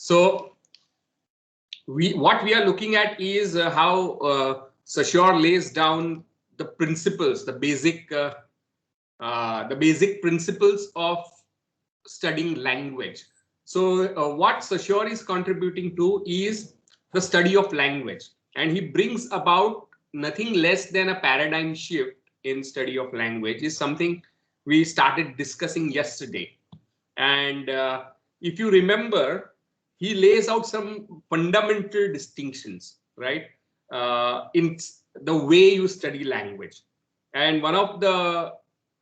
So what we are looking at is how Saussure lays down the principles, the basic principles of studying language. So what Saussure is contributing to is the study of language, and he brings about nothing less than a paradigm shift in study of language. Is something we started discussing yesterday. And if you remember, he lays out some fundamental distinctions, right, in the way you study language. And one of the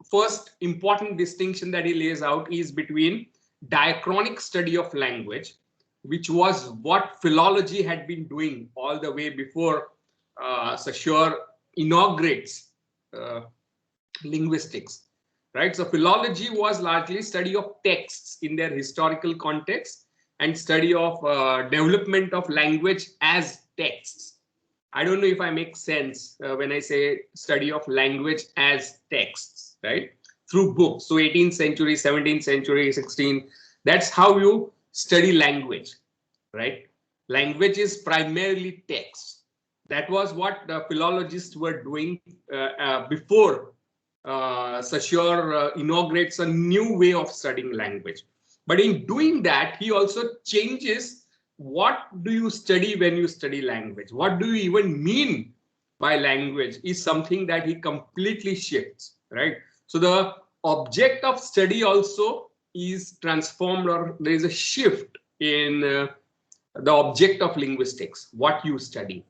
first important distinction that he lays out is between diachronic study of language, which was what philology had been doing all the way before Saussure inaugurates linguistics, right? So philology was largely study of texts in their historical context and study of development of language as texts. I don't know if I make sense when I say study of language as texts, right? Through books. So 18th century, 17th century, 16th, that's how you study language, right? Language is primarily text. That was what the philologists were doing before Saussure inaugurates a new way of studying language. But in doing that, he also changes what do you study when you study language? What do you even mean by language is something that he completely shifts, right? So the object of study also is transformed, or there is a shift in the object of linguistics, what you study.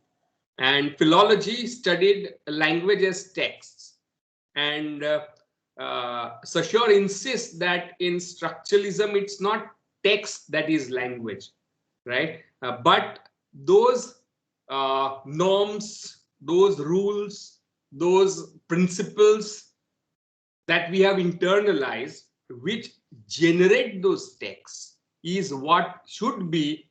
And philology studied language as texts. And Saussure insists that in structuralism, it's not text that is language, right? But those norms, those rules, those principles that we have internalized, which generate those texts, is what should be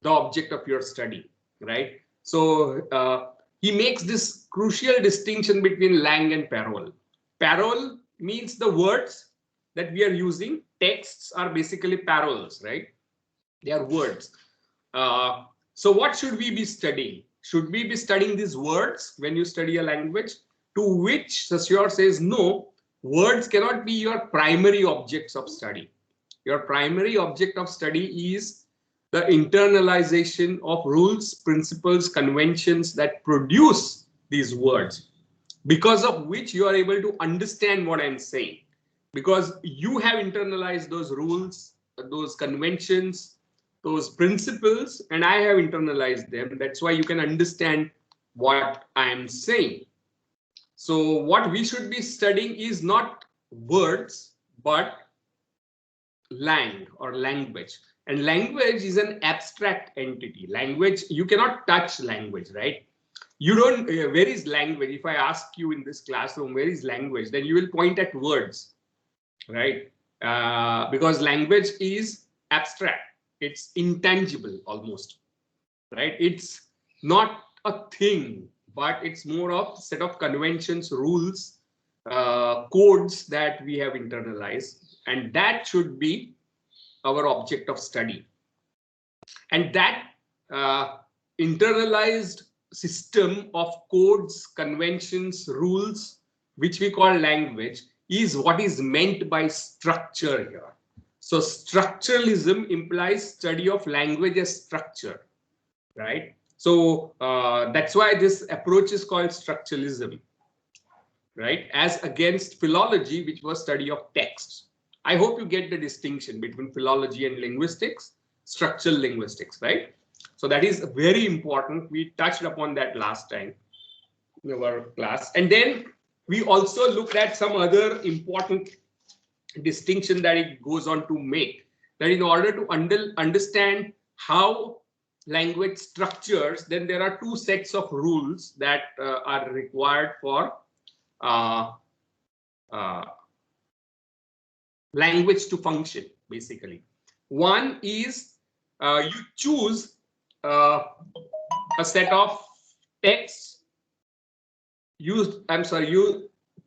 the object of your study, right? So he makes this crucial distinction between langue and parole. Parole means the words that we are using. Texts are basically paroles, right? They are words. So what should we be studying? Should we be studying these words when you study a language? To which Saussure says, no, words cannot be your primary objects of study. Your primary object of study is the internalization of rules, principles, conventions that produce these words, because of which you are able to understand what I'm saying, because you have internalized those rules, those conventions, those principles, and I have internalized them. That's why you can understand what I am saying. So what we should be studying is not words, but lang or language. And language is an abstract entity. Language, you cannot touch language, right? You don't, where is language? If I ask you in this classroom, where is language? Then you will point at words, right? Because language is abstract. It's intangible almost, right? It's not a thing, but it's more of a set of conventions, rules, codes that we have internalized, and that should be our object of study. And that internalized system of codes, conventions, rules, which we call language, is what is meant by structure here. So structuralism implies study of language as structure, right? So that's why this approach is called structuralism, right? As against philology, which was study of texts. I hope you get the distinction between philology and linguistics, structural linguistics, right? So that is very important. We touched upon that last time in our class. And then we also looked at some other important distinction that it goes on to make, that in order to understand how language structures, then there are two sets of rules that are required for language to function, basically. One is you choose a set of texts. You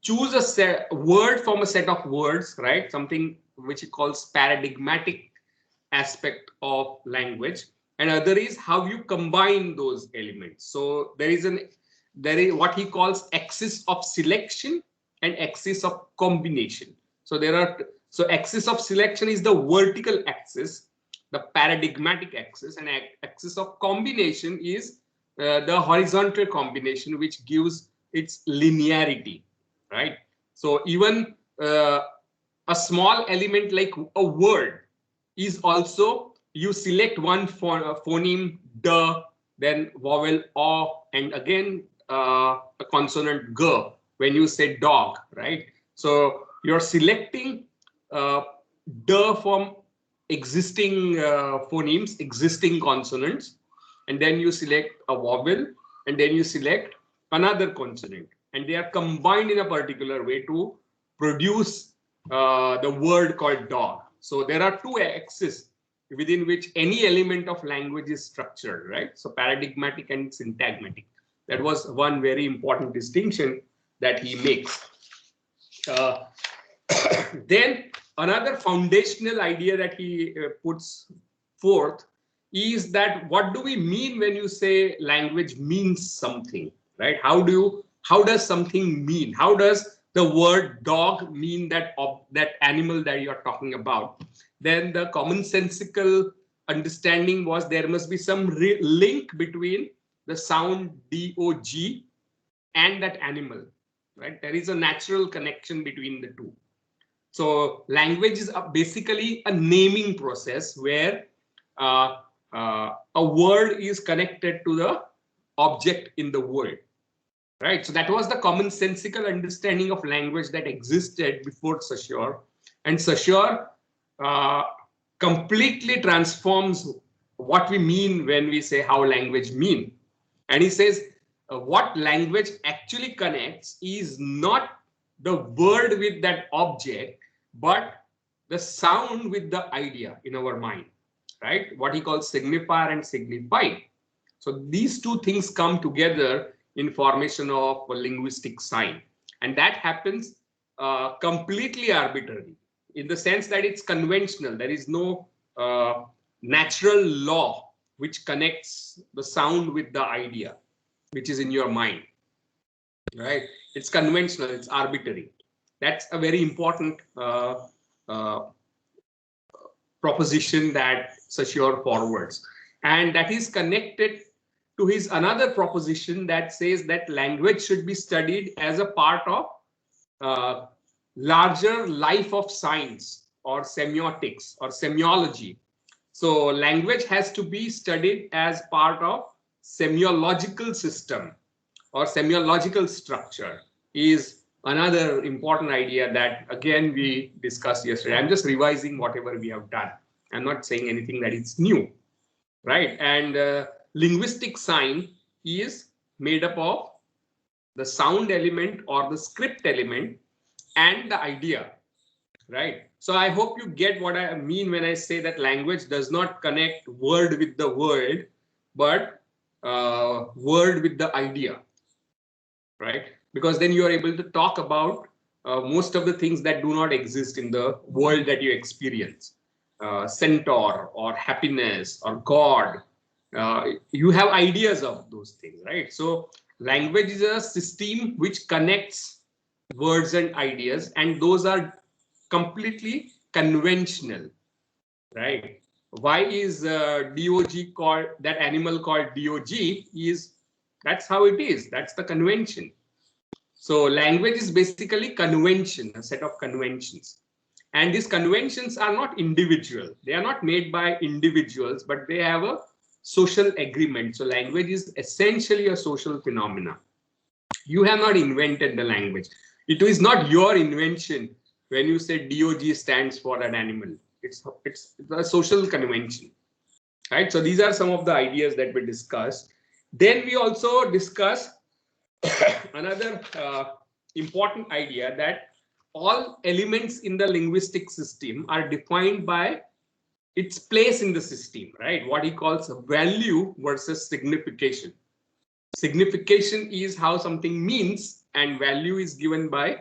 choose a word from a set of words, right? Something which he calls paradigmatic aspect of language, and other is how you combine those elements. So there is what he calls axis of selection and axis of combination. So axis of selection is the vertical axis, the paradigmatic axis, and axis of combination is the horizontal combination, which gives its linearity, right? So even a small element like a word is also, you select one phoneme d, then vowel o, and again a consonant g when you say dog, right? So you're selecting d from existing phonemes, existing consonants, and then you select a vowel, and then you select another consonant, and they are combined in a particular way to produce the word called dog. So there are two axes within which any element of language is structured, right? So paradigmatic and syntagmatic. That was one very important distinction that he makes. Then another foundational idea that he puts forth is that what do we mean when you say language means something, right? How does something mean? How does the word dog mean that animal that you're talking about? Then the commonsensical understanding was there must be some link between the sound dog and that animal, right? There is a natural connection between the two. So language is basically a naming process where a word is connected to the object in the world, right? So that was the commonsensical understanding of language that existed before Saussure, and Saussure completely transforms what we mean when we say how language mean. And he says what language actually connects is not the word with that object, but the sound with the idea in our mind, right? What he calls signifier and signified. So these two things come together in formation of a linguistic sign, and that happens completely arbitrary in the sense that it's conventional. There is no natural law which connects the sound with the idea which is in your mind, right? It's conventional, it's arbitrary. That's a very important proposition that Saussure forwards, and that is connected to his another proposition that says that language should be studied as a part of larger life of science or semiotics or semiology. So language has to be studied as part of semiological system or semiological structure is another important idea that again we discussed yesterday. I'm just revising whatever we have done. I'm not saying anything that is new, right? And linguistic sign is made up of the sound element or the script element and the idea, right? So I hope you get what I mean when I say that language does not connect word with the world, but word with the idea, right? Because then you are able to talk about most of the things that do not exist in the world that you experience. Centaur or happiness or God. You have ideas of those things, right? So language is a system which connects words and ideas, and those are completely conventional, right? Why is dog called, that animal called dog? Is that's how it is. That's the convention. So language is basically convention, a set of conventions. And these conventions are not individual. They are not made by individuals, but they have a social agreement. So language is essentially a social phenomena. You have not invented the language. It is not your invention when you say DOG stands for an animal. It's a social convention, right? So these are some of the ideas that we discussed. Then we also discuss another important idea that all elements in the linguistic system are defined by its place in the system, right? What he calls value versus signification. Signification is how something means, and value is given by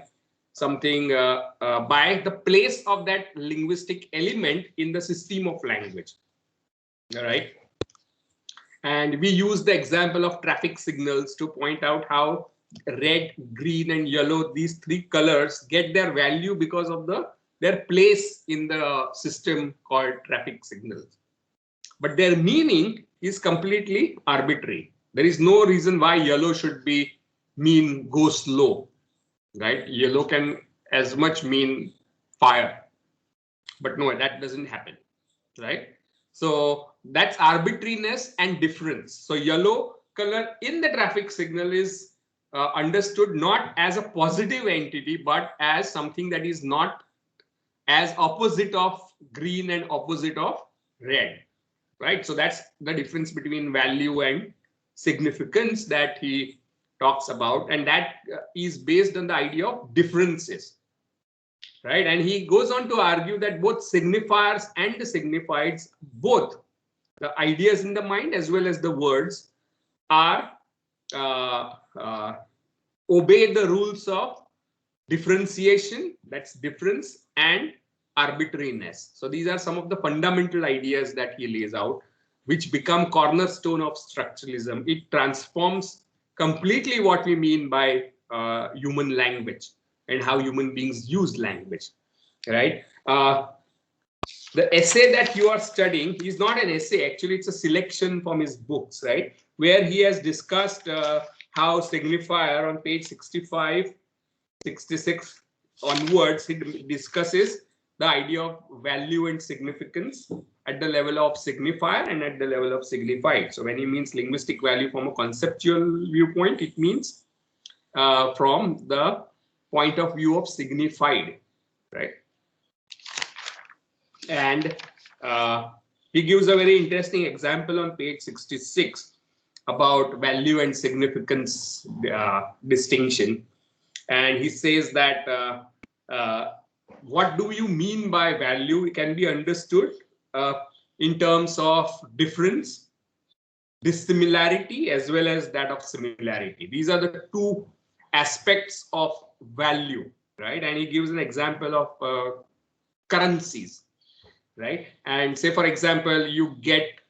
something by the place of that linguistic element in the system of language. All right. And we use the example of traffic signals to point out how red, green, and yellow, these three colors, get their value because of their place in the system called traffic signals. But their meaning is completely arbitrary. There is no reason why yellow should mean go slow, right? Yellow can as much mean fire, but no, that doesn't happen, right? So that's arbitrariness and difference. So yellow color in the traffic signal is understood not as a positive entity, but as something that is not as opposite of green and opposite of red, right? So that's the difference between value and significance that he talks about, and that is based on the idea of differences, right? And he goes on to argue that both signifiers and the signifieds, both the ideas in the mind as well as the words, are obey the rules of differentiation, that's difference, and arbitrariness. So these are some of the fundamental ideas that he lays out, which become cornerstone of structuralism. It transforms completely what we mean by human language and how human beings use language, right? The essay that you are studying is not an essay, actually it's a selection from his books, right? Where he has discussed how signifier on page 65, 66 onwards, he discusses the idea of value and significance at the level of signifier and at the level of signified. So when he means linguistic value from a conceptual viewpoint, it means from the point of view of signified, right? And he gives a very interesting example on page 66 about value and significance distinction. And he says that what do you mean by value? It can be understood in terms of difference, dissimilarity, as well as that of similarity. These are the two aspects of value, right? And he gives an example of currencies, right? And say, for example, you get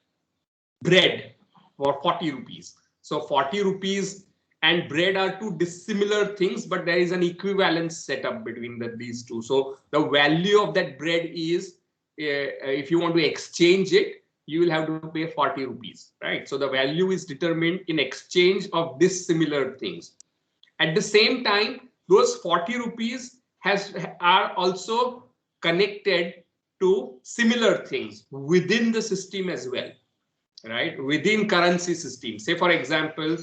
bread for 40 rupees. So 40 rupees and bread are two dissimilar things, but there is an equivalence set up between these two. So the value of that bread is, if you want to exchange it, you will have to pay 40 rupees, right? So the value is determined in exchange of dissimilar things. At the same time, those 40 rupees are also connected to similar things within the system as well, right? Within currency system. Say, for example,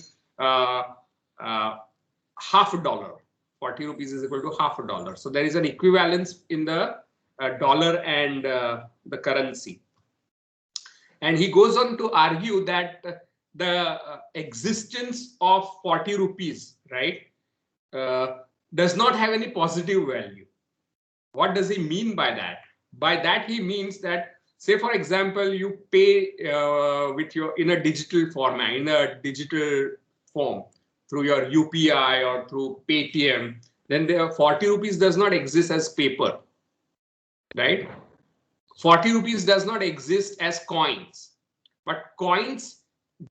half a dollar, 40 rupees is equal to half a dollar. So there is an equivalence in the dollar and the currency. And he goes on to argue that the existence of 40 rupees, right, does not have any positive value. What does he mean by that? By that, he means that, say, for example, you pay in a digital format, in a digital form, through your UPI or through Paytm, then the 40 rupees does not exist as paper, right? 40 rupees does not exist as coins, but coins,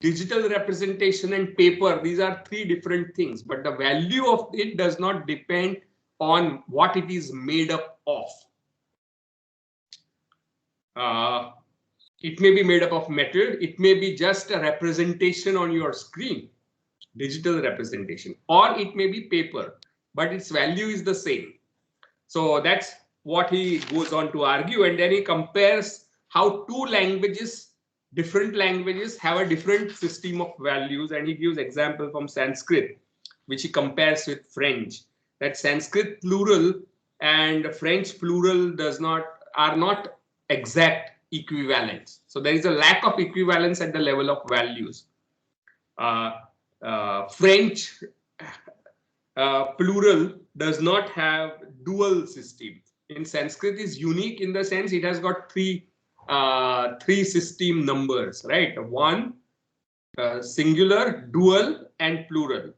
digital representation, and paper, these are three different things, but the value of it does not depend on what it is made up of. It may be made up of metal, it may be just a representation on your screen, digital representation, or it may be paper, but its value is the same. So that's what he goes on to argue, and then he compares how two languages, different languages, have a different system of values, and he gives example from Sanskrit, which he compares with French, that Sanskrit plural and French plural are not exact equivalents. So there is a lack of equivalence at the level of values. French plural does not have dual system. In Sanskrit is unique in the sense it has got three system numbers, right? One, singular, dual, and plural.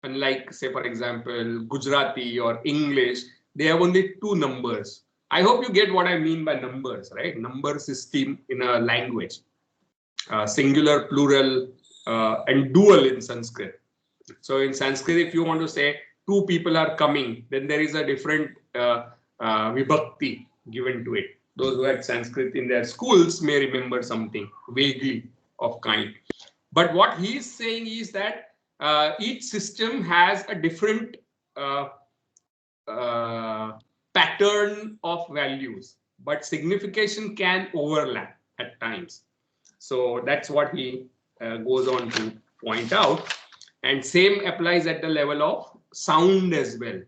Unlike, say, for example, Gujarati or English, they have only two numbers. I hope you get what I mean by numbers, right? Number system in a language, singular, plural, and dual in Sanskrit. So in Sanskrit, if you want to say two people are coming, then there is a different vibhakti given to it. Those who had Sanskrit in their schools may remember something vaguely of kind. But what he is saying is that each system has a different pattern of values, but signification can overlap at times. So that's what he goes on to point out. And same applies at the level of sound as well.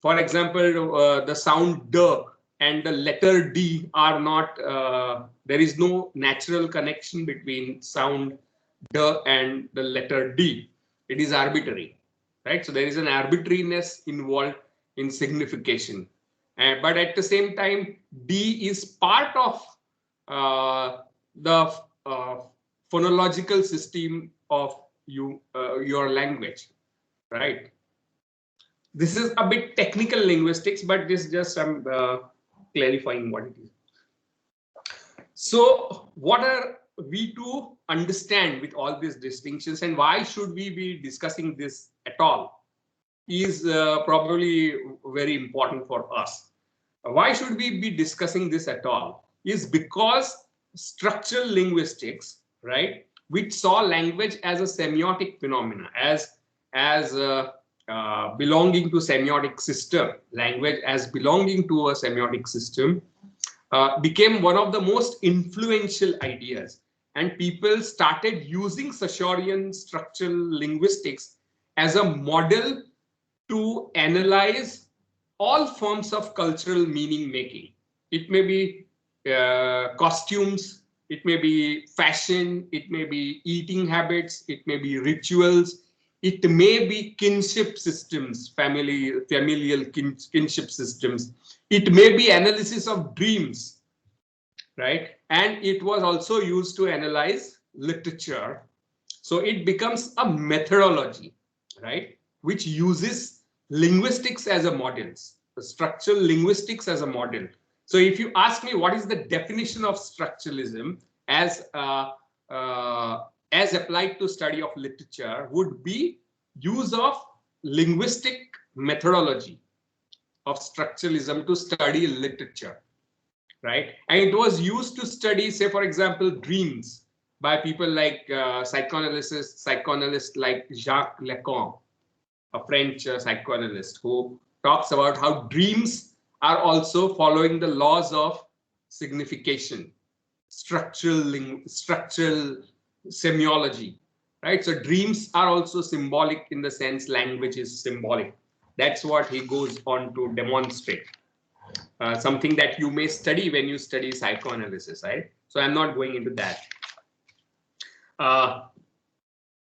For example, the sound D and the letter D are not, there is no natural connection between sound D and the letter D. It is arbitrary, right? So there is an arbitrariness involved in signification. But at the same time, D is part of the phonological system of your language, right? This is a bit technical linguistics, but this just I'm clarifying what it is. So what are we to understand with all these distinctions, and why should we be discussing this at all is probably very important for us. Why should we be discussing this at all is because structural linguistics, right, which saw language as a semiotic phenomena, as belonging to semiotic system, language as belonging to a semiotic system, became one of the most influential ideas, and people started using Saussurean structural linguistics as a model to analyze all forms of cultural meaning making. It may be costumes, it may be fashion, it may be eating habits, it may be rituals, it may be kinship systems, familial kinship systems, it may be analysis of dreams, right? And it was also used to analyze literature. So it becomes a methodology, right, which uses linguistics as a model, structural linguistics as a model. So if you ask me what is the definition of structuralism as applied to study of literature, would be use of linguistic methodology of structuralism to study literature, right? And it was used to study, say, for example, dreams by people like psychanalysts like Jacques Lacan, a French psychoanalyst, who talks about how dreams are also following the laws of signification, structural semiology, right? So dreams are also symbolic in the sense language is symbolic. That's what he goes on to demonstrate. Something that you may study when you study psychoanalysis, right? So I'm not going into that.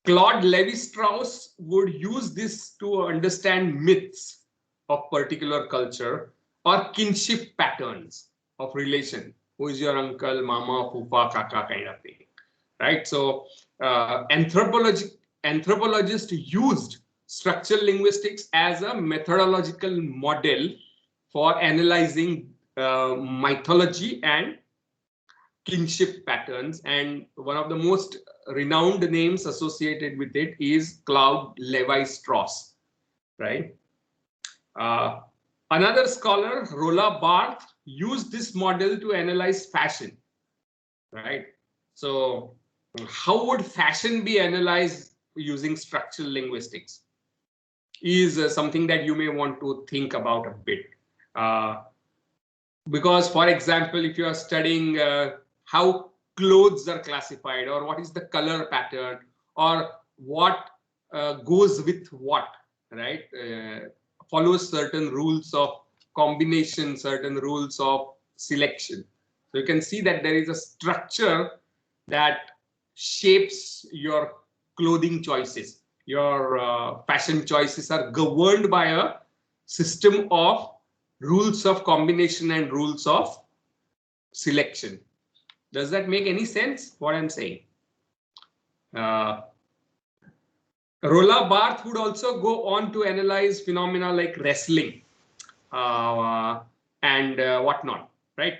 Claude Lévi-Strauss would use this to understand myths of particular culture or kinship patterns of relation. Who is your uncle, mama, pupa, kaka kind of thing, right? So anthropologists used structural linguistics as a methodological model for analyzing mythology and kinship patterns, and one of the most renowned names associated with it is Claude Lévi-Strauss, right? Another scholar, Roland Barthes, used this model to analyze fashion, right? So how would fashion be analyzed using structural linguistics is something that you may want to think about a bit. Because, for example, if you are studying how clothes are classified, or what is the color pattern, or what goes with what, right? Follows certain rules of combination, certain rules of selection. So you can see that there is a structure that shapes your clothing choices. Your fashion choices are governed by a system of rules of combination and rules of selection. Does that make any sense, what I'm saying? Roland Barthes would also go on to analyze phenomena like wrestling and whatnot, right?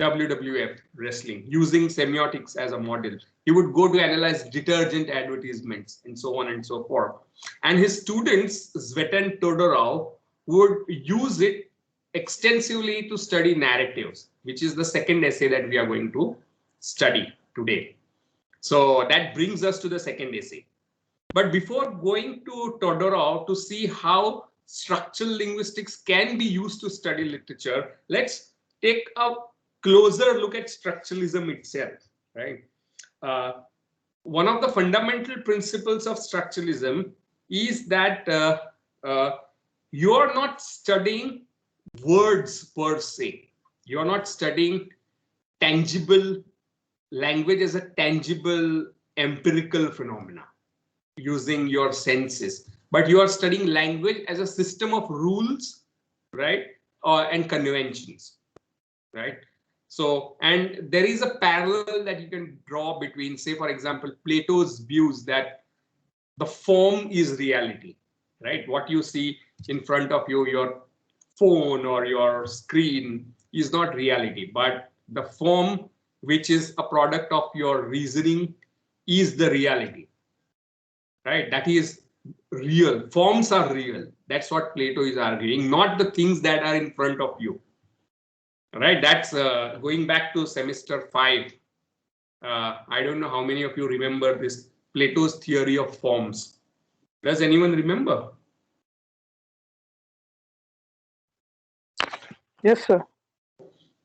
WWF wrestling using semiotics as a model. He would go to analyze detergent advertisements and so on and so forth. And his students, Zvetan Todorov, would use it extensively to study narratives, which is the second essay that we are going to study today. So that brings us to the second essay. But before going to Todorov to see how structural linguistics can be used to study literature, let's take a closer look at structuralism itself, right? One of the fundamental principles of structuralism is that you are not studying words per se. You are not studying tangible language as a tangible empirical phenomena using your senses, but you are studying language as a system of rules, right? And conventions, right? So, and there is a parallel that you can draw between, say, for example, Plato's views that the form is reality, right? What you see in front of you, your phone or your screen, is not reality, but the form, which is a product of your reasoning, is the reality, right? That is real. Forms are real. That's what Plato is arguing, not the things that are in front of you. Right, that's going back to semester 5. I don't know how many of you remember this Plato's theory of forms. Does anyone remember? Yes, sir.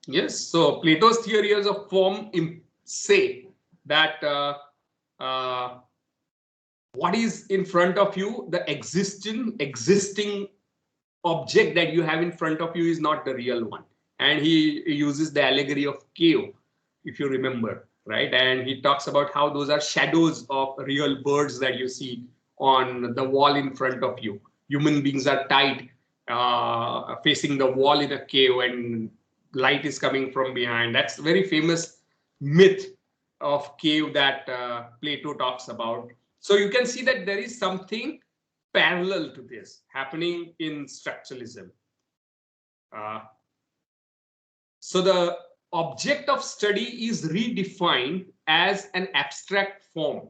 Yes, so Plato's theories of form say that what is in front of you, the existing object that you have in front of you is not the real one. And he uses the allegory of cave, if you remember, right? And he talks about how those are shadows of real birds that you see on the wall in front of you. Human beings are tied facing the wall in a cave and light is coming from behind. That's a very famous myth of cave that Plato talks about. So you can see that there is something parallel to this happening in structuralism. So the object of study is redefined as an abstract form,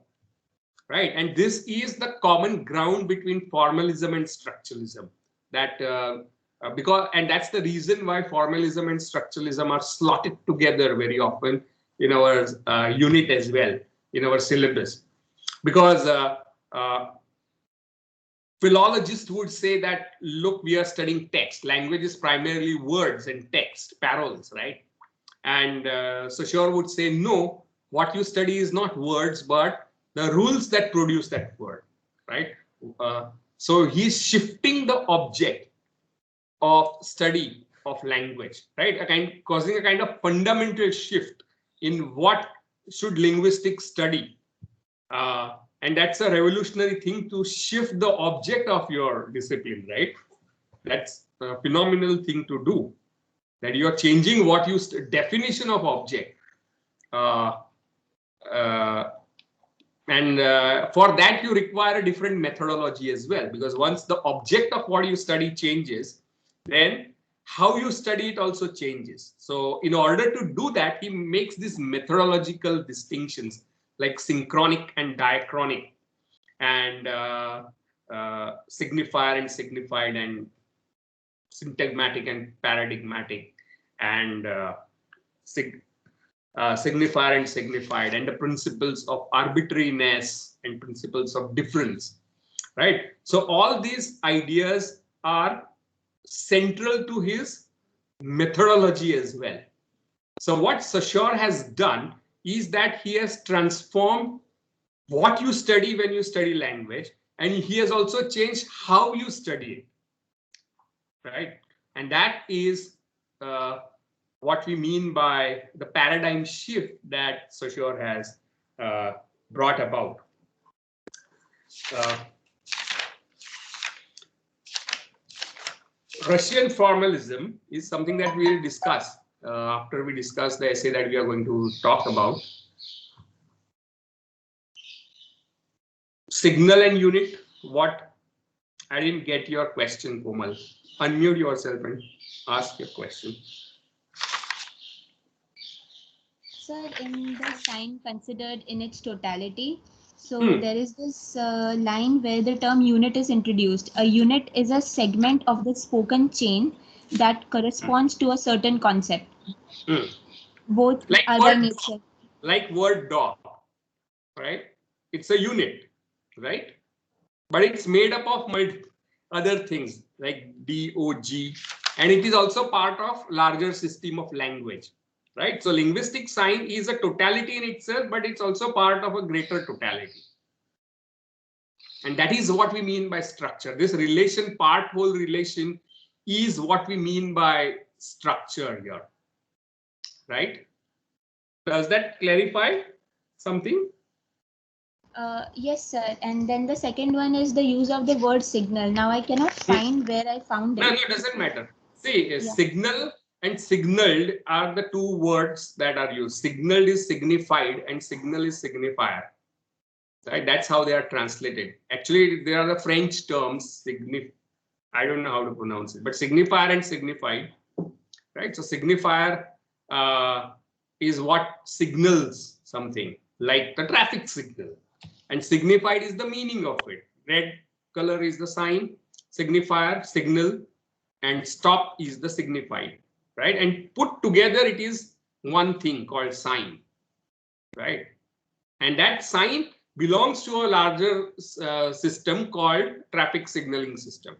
right? And this is the common ground between formalism and structuralism. That and that's the reason why formalism and structuralism are slotted together very often in our unit as well, in our syllabus, because philologists would say that, look, we are studying text. Language is primarily words and text, paroles, right? And Saussure would say, no, what you study is not words, but the rules that produce that word, right? So he's shifting the object of study of language, right? Causing a kind of fundamental shift in what should linguistics study. And that's a revolutionary thing, to shift the object of your discipline, right? That's a phenomenal thing to do, that you are changing what you definition of object. And for that, you require a different methodology as well, because once the object of what you study changes, then how you study it also changes. So in order to do that, he makes these methodological distinctions like synchronic and diachronic, and signifier and signified, and syntagmatic and paradigmatic, and signifier and signified, and the principles of arbitrariness and principles of difference, right? So all these ideas are central to his methodology as well. So what Saussure has done is that he has transformed what you study when you study language, and he has also changed how you study it, right? And that is what we mean by the paradigm shift that Saussure has brought about. Russian formalism is something that we will discuss after we discuss the essay that we are going to talk about. signal and unit. What? I didn't get your question, Komal. Unmute yourself and ask your question. Sir, in the sign considered in its totality, so there is this line where the term unit is introduced. A unit is a segment of the spoken chain that corresponds to a certain concept. Both like are by word nature. dog, like word dog, right? It's a unit, right? But it's made up of other things like DOG, and it is also part of larger system of language, right? So linguistic sign is a totality in itself, but it's also part of a greater totality. And that is what we mean by structure. This relation, part whole relation, is what we mean by structure here, right? Does that clarify something? Yes, sir. And then the second one is the use of the word signal. Now I cannot find where I found it. No, it doesn't matter. See, Yeah. signal and signaled are the two words that are used. Signaled is signified and signal is signifier. Right? That's how they are translated. Actually, they are the French terms. I don't know how to pronounce it, but signifier and signified. Right? So signifier is what signals something, like the traffic signal. And signified is the meaning of it. Red color is the sign, signifier, signal, and stop is the signified, right? And put together it is one thing called sign, right? And that sign belongs to a larger system called traffic signaling system.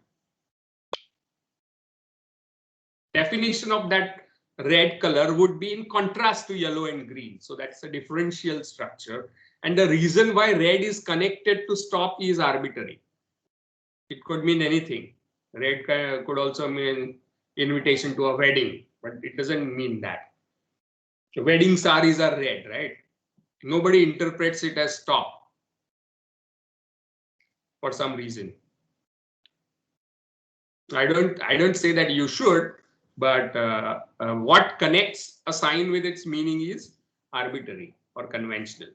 Definition of that red color would be in contrast to yellow and green. So that's a differential structure. And the reason why red is connected to stop is arbitrary. It could mean anything. Red could also mean invitation to a wedding, but it doesn't mean that. So wedding saris are red, right? Nobody interprets it as stop for some reason. I don't say that you should, but what connects a sign with its meaning is arbitrary or conventional.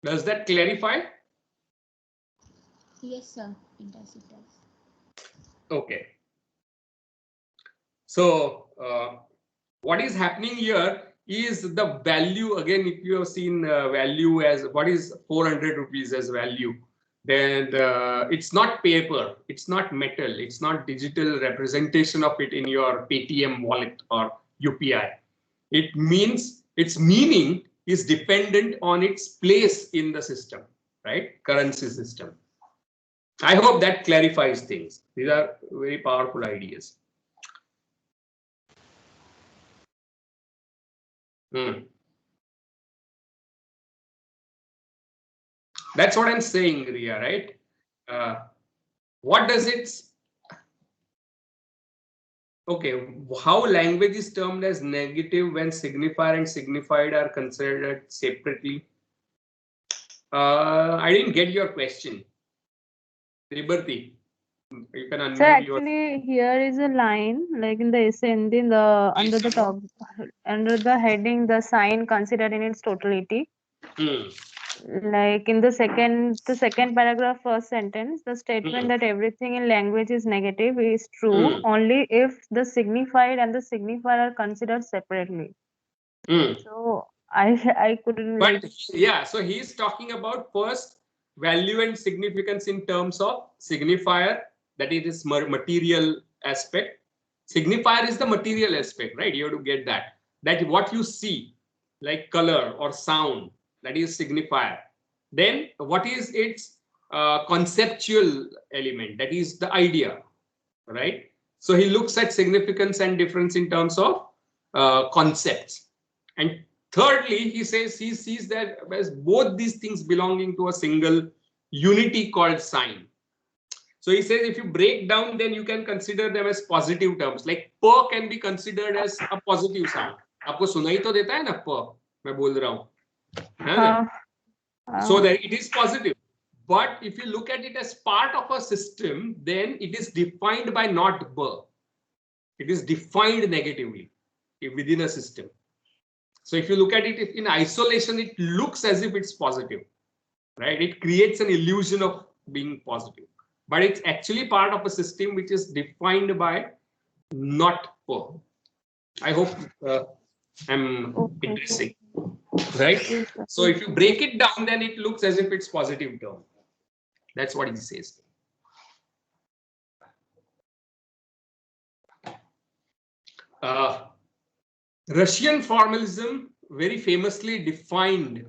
Does that clarify? Yes, sir. It does. Okay. So what is happening here is the value. Again, if you have seen value as what is 400 rupees as value, then it's not paper, it's not metal, it's not digital representation of it in your Paytm wallet or UPI. It means its meaning is dependent on its place in the system, right? Currency system. I hope that clarifies things. These are very powerful ideas. That's what I'm saying, Ria, right? What does it? Okay, how language is termed as negative when signifier and signified are considered separately? I didn't get your question. Liberty, you can unmute. So actually, here is a line like in the ascent in the under the top under the heading the sign considered in its totality. Like in the second paragraph, first sentence, the statement that everything in language is negative is true only if the signified and the signifier are considered separately. So I couldn't. But yeah, so he's talking about first value and significance in terms of signifier, that it is material aspect. Signifier is the material aspect, right? You have to get that. That what you see, like color or sound, that is signifier. Then what is its conceptual element? That is the idea, right? So he looks at significance and difference in terms of concepts. And thirdly, he says he sees that as both these things belonging to a single unity called sign. So he says if you break down, then you can consider them as positive terms. Like per can be considered as a positive sound. आपको सुनाई तो देता है ना per? मैं बोल रहा हूँ. So that it is positive. But if you look at it as part of a system, then it is defined by not per. It is defined negatively within a system. So if you look at it in isolation, it looks as if it's positive. right? It creates an illusion of being positive, but it's actually part of a system which is defined by not poor. I hope I'm addressing, right? So if you break it down, then it looks as if it's positive term. That's what he says. Russian formalism very famously defined,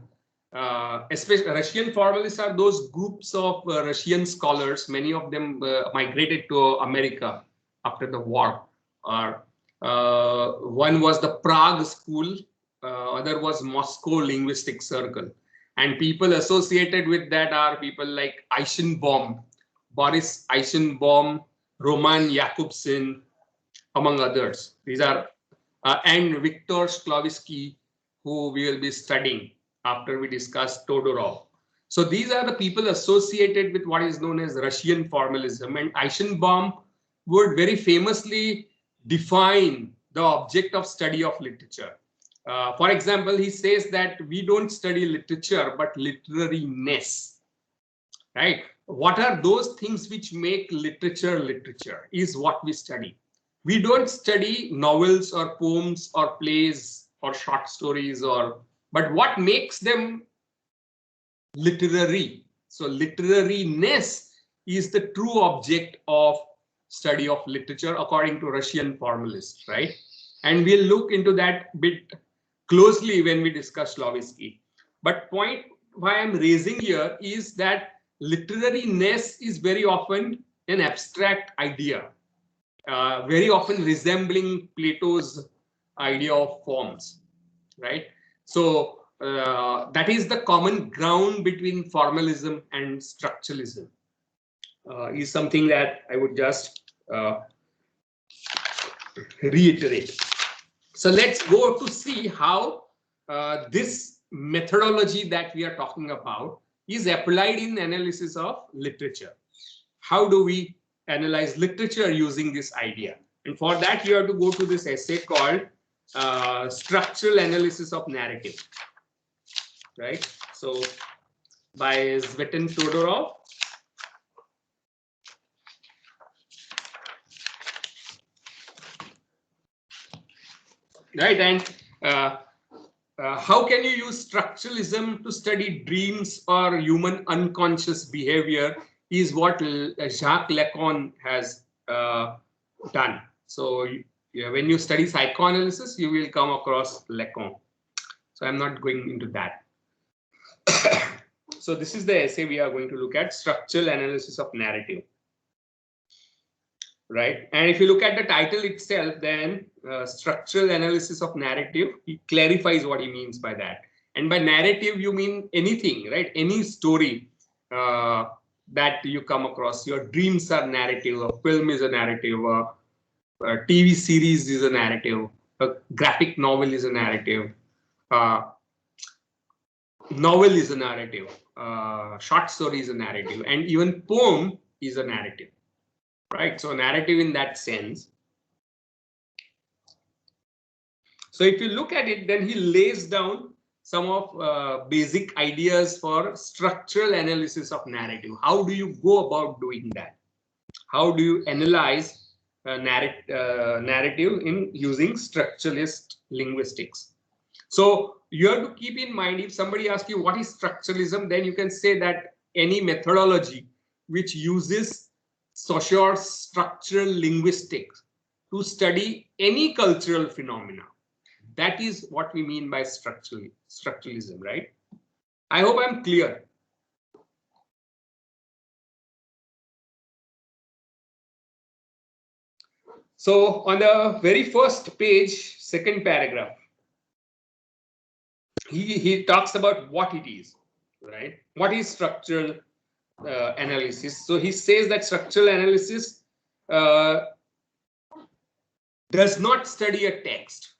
especially Russian formalists are those groups of Russian scholars. Many of them migrated to America after the war. One was the Prague School, other was Moscow Linguistic Circle. And people associated with that are people like Eichenbaum, Boris Eichenbaum, Roman Jakubson, among others. These are and Viktor Shklovsky, who we will be studying after we discuss Todorov. So these are the people associated with what is known as Russian formalism, and Eichenbaum would very famously define the object of study of literature. For example, he says that we don't study literature but literariness, right? What are those things which make literature literature is what we study. We don't study novels or poems or plays or short stories, but what makes them literary. So literariness is the true object of study of literature according to Russian formalists, right? And we'll look into that bit closely when we discuss Shklovsky. But point why I'm raising here is that literariness is very often an abstract idea. Very often resembling Plato's idea of forms, right? So that is the common ground between formalism and structuralism, is something that I would just reiterate. So let's go to see how this methodology that we are talking about is applied in analysis of literature. How do we analyze literature using this idea? And for that, you have to go to this essay called Structural Analysis of Narrative, right? So by Svetlana Todorov. Right, and how can you use structuralism to study dreams or human unconscious behavior is what Jacques Lacan has done. So when you study psychoanalysis, you will come across Lacan. So I'm not going into that. So this is the essay we are going to look at, Structural Analysis of Narrative. Right, and if you look at the title itself, then structural analysis of narrative, he clarifies what he means by that. And by narrative, you mean anything, right? Any story that you come across. Your dreams are narrative, a film is a narrative, a TV series is a narrative, a graphic novel is a narrative, novel is a narrative, short story is a narrative, and even poem is a narrative. Right, so narrative in that sense. So if you look at it, then he lays down some of basic ideas for structural analysis of narrative. How do you go about doing that? How do you analyze narrative in using structuralist linguistics? So you have to keep in mind, if somebody asks you what is structuralism, then you can say that any methodology which uses socio-structural linguistics to study any cultural phenomena. That is what we mean by structuralism, right? I hope I'm clear. So on the very first page, second paragraph, he talks about what it is, right? What is structural analysis? So he says that structural analysis does not study a text,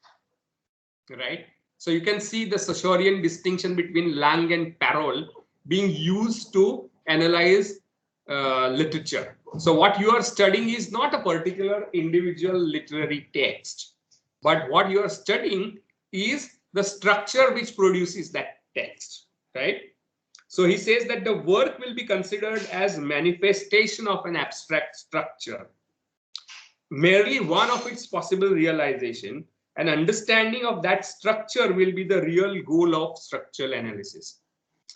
right? So you can see the Saussurean distinction between Lang and Parole being used to analyze literature. So what you are studying is not a particular individual literary text, but what you are studying is the structure which produces that text, right? So he says that the work will be considered as manifestation of an abstract structure, merely one of its possible realization. An understanding of that structure will be the real goal of structural analysis.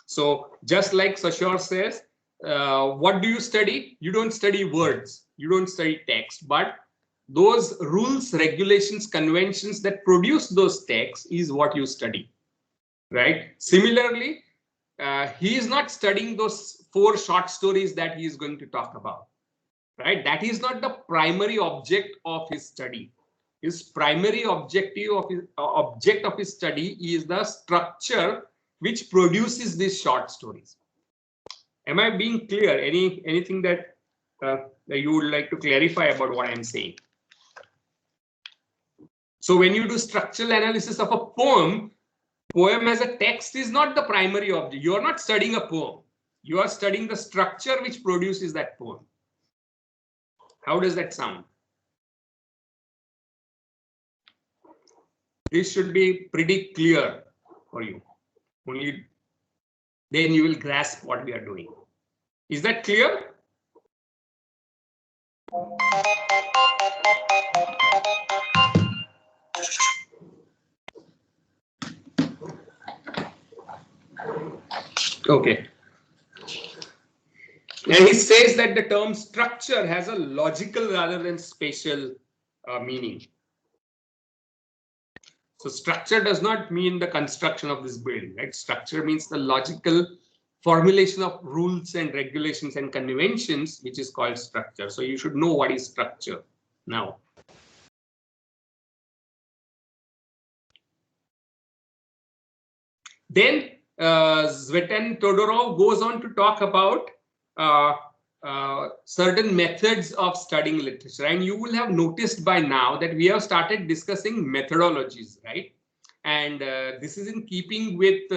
So just like Saussure says, what do you study? You don't study words, you don't study text, but those rules, regulations, conventions that produce those texts is what you study, right? Similarly, he is not studying those 4 short stories that he is going to talk about, right? That is not the primary object of his study. His primary objective of his object of his study is the structure which produces these short stories. Am I being clear? Anything that you would like to clarify about what I'm saying? So when you do structural analysis of a poem as a text is not the primary object. You are not studying a poem. You are studying the structure which produces that poem. How does that sound? This should be pretty clear for you. Only then you will grasp what we are doing. Is that clear? Okay. And he says that the term structure has a logical rather than spatial meaning. So structure does not mean the construction of this building, right? Structure means the logical formulation of rules and regulations and conventions, which is called structure. So you should know what is structure now. Then Zvetan Todorov goes on to talk about certain methods of studying literature, and you will have noticed by now that we have started discussing methodologies, right? And this is in keeping with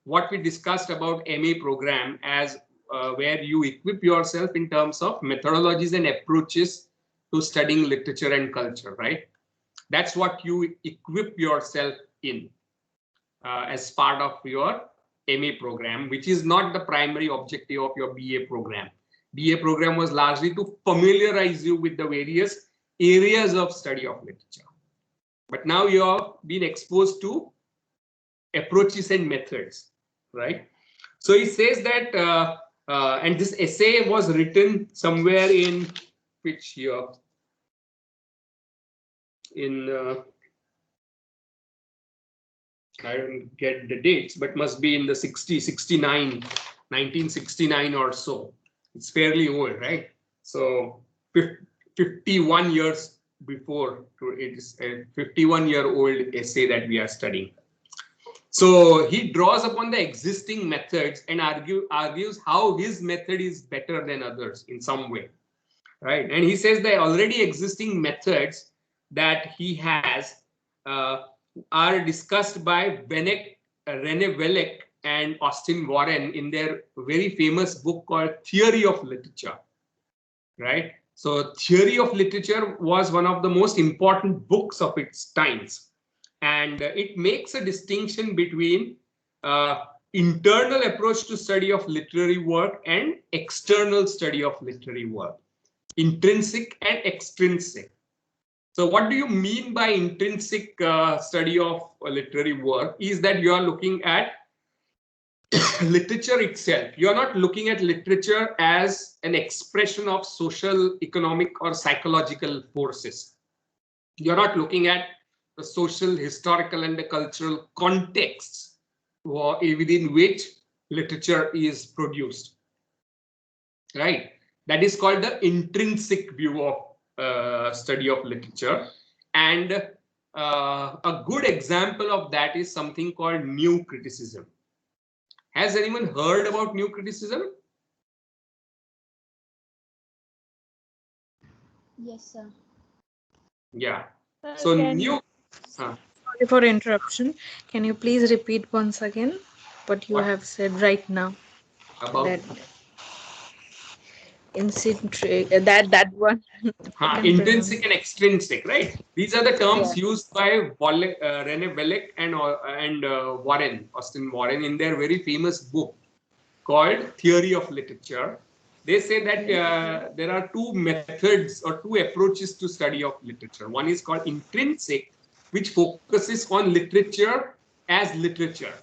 what we discussed about MA program, as where you equip yourself in terms of methodologies and approaches to studying literature and culture, right? That's what you equip yourself in as part of your MA program, which is not the primary objective of your BA program. BA program was largely to familiarize you with the various areas of study of literature. But now you have been exposed to approaches and methods, right? So he says that, and this essay was written somewhere in which year? In I don't get the dates, but must be in the 1969 or so. It's fairly old, right? So 51 years before, it is a 51-year-old essay that we are studying. So he draws upon the existing methods and argues how his method is better than others in some way, right? And he says the already existing methods that he has are discussed by René Welleck and Austin Warren in their very famous book called Theory of Literature, right? So Theory of Literature was one of the most important books of its times, and it makes a distinction between internal approach to study of literary work and external study of literary work, intrinsic and extrinsic. So what do you mean by intrinsic study of literary work? Is that you are looking at literature itself. You are not looking at literature as an expression of social, economic, or psychological forces. You are not looking at the social, historical, and the cultural contexts within which literature is produced, right? That is called the intrinsic view of study of literature. And a good example of that is something called new criticism. Has anyone heard about new criticism? Yes, sir. Yeah. So new. Sorry for interruption. Can you please repeat once again what you have said right now? About that that one. Intrinsic and extrinsic, right? These are the terms used by René Welleck and Warren, Austin Warren, in their very famous book, called theory of literature. They say that there are two methods or two approaches to study of literature. One is called intrinsic, which focuses on literature as literature,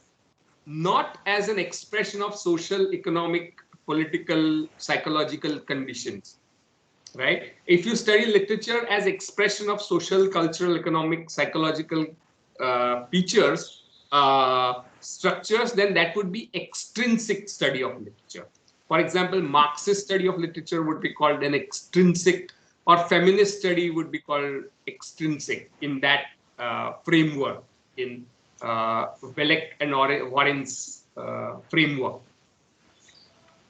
not as an expression of social, economic, political, psychological conditions. Right? If you study literature as expression of social, cultural, economic, psychological features, structures, then that would be extrinsic study of literature. For example, Marxist study of literature would be called an extrinsic, or feminist study would be called extrinsic in that framework, in Welleck and Warren's framework.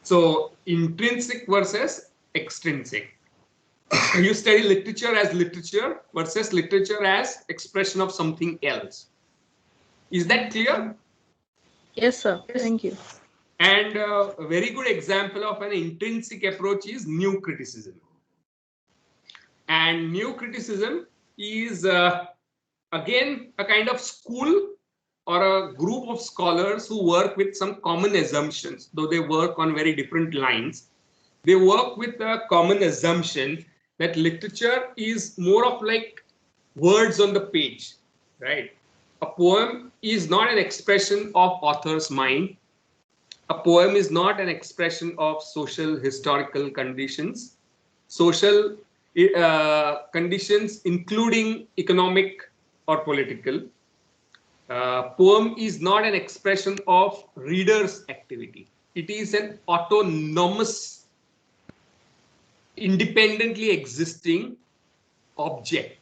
So intrinsic versus extrinsic. You study literature as literature versus literature as expression of something else. Is that clear? Yes, sir. Thank you. And a very good example of an intrinsic approach is new criticism. And new criticism is again a kind of school or a group of scholars who work with some common assumptions, though they work on very different lines. They work with a common assumption that literature is more of like words on the page, right? A poem is not an expression of author's mind. A poem is not an expression of social historical conditions, social conditions including economic or political. Poem is not an expression of reader's activity. It is an autonomous, independently existing object,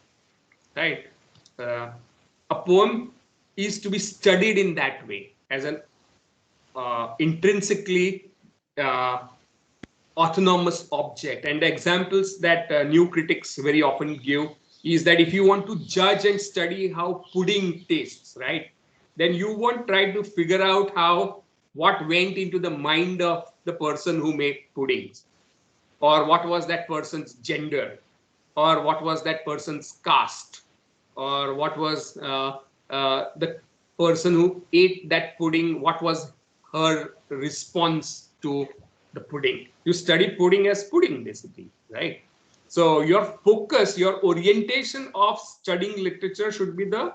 right? A poem is to be studied in that way, as an intrinsically autonomous object. And the examples that new critics very often give is that if you want to judge and study how pudding tastes, right, then you won't try to figure out what went into the mind of the person who made puddings, or what was that person's gender, or what was that person's caste, or what was the person who ate that pudding, what was her response to the pudding. You study pudding as pudding, basically, right? So your focus, your orientation of studying literature should be the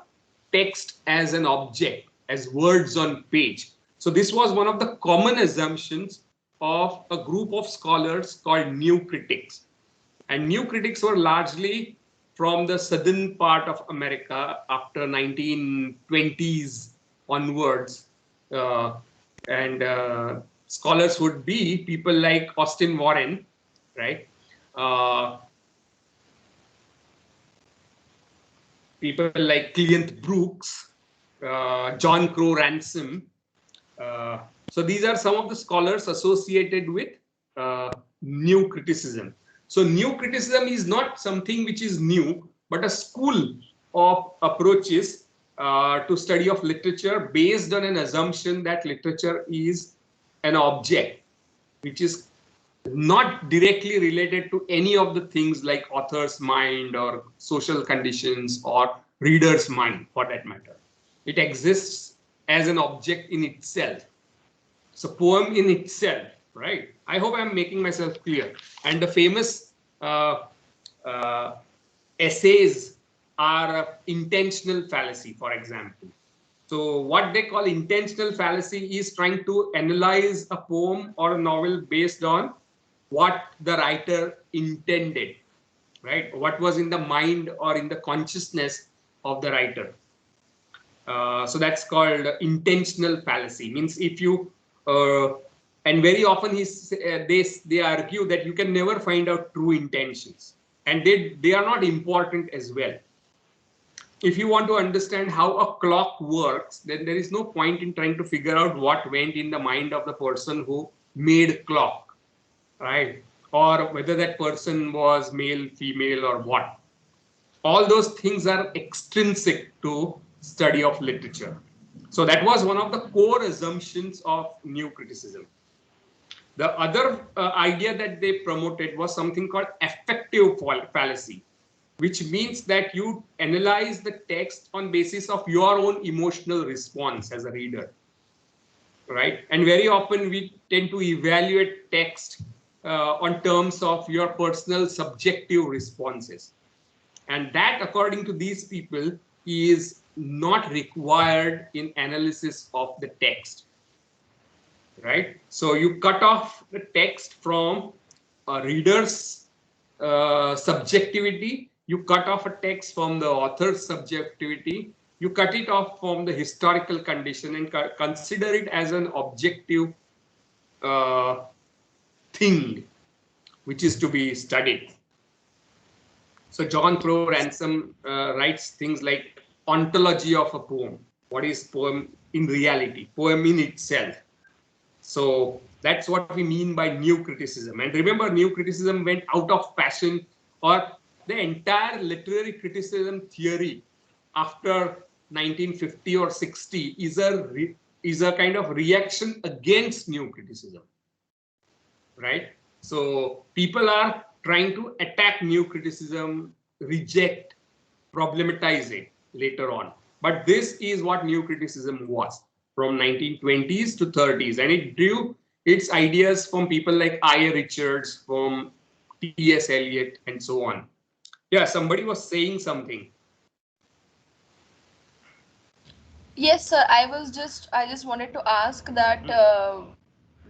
text as an object, as words on page. So this was one of the common assumptions of a group of scholars called new critics. And new critics were largely from the southern part of America after 1920s onwards. Scholars would be people like Austin Warren, right? People like Cleant Brooks, John Crow Ransom. So these are some of the scholars associated with new criticism. So new criticism is not something which is new, but a school of approaches to study of literature based on an assumption that literature is an object which is not directly related to any of the things like author's mind or social conditions or reader's mind, for that matter. It exists as an object in itself. So poem in itself, right? I hope I'm making myself clear. And the famous essays are intentional fallacy, for example. So what they call intentional fallacy is trying to analyze a poem or a novel based on what the writer intended, right? What was in the mind or in the consciousness of the writer. So that's called intentional fallacy. Means if you, and very often they argue that you can never find out true intentions, and they are not important as well. If you want to understand how a clock works, then there is no point in trying to figure out what went in the mind of the person who made clock, right? Or whether that person was male, female, or what. All those things are extrinsic to study of literature. So that was one of the core assumptions of new criticism. The other idea that they promoted was something called affective fallacy, which means that you analyze the text on basis of your own emotional response as a reader. right? And very often we tend to evaluate text on terms of your personal subjective responses. And that, according to these people, is not required in analysis of the text, right? So you cut off the text from a reader's subjectivity, you cut off a text from the author's subjectivity, you cut it off from the historical condition and consider it as an objective thing which is to be studied. So John Crow Ransom writes things like ontology of a poem. What is poem in reality? Poem in itself. So that's what we mean by new criticism. And remember, new criticism went out of fashion, or the entire literary criticism theory after 1950 or 60 is a kind of reaction against new criticism, right? So people are trying to attack new criticism, reject, problematize it later on. But this is what new criticism was from 1920s to 30s, and it drew its ideas from people like I.A. Richards, from T.S. Eliot, and so on. Yeah, somebody was saying something. Yes, sir. I just wanted to ask that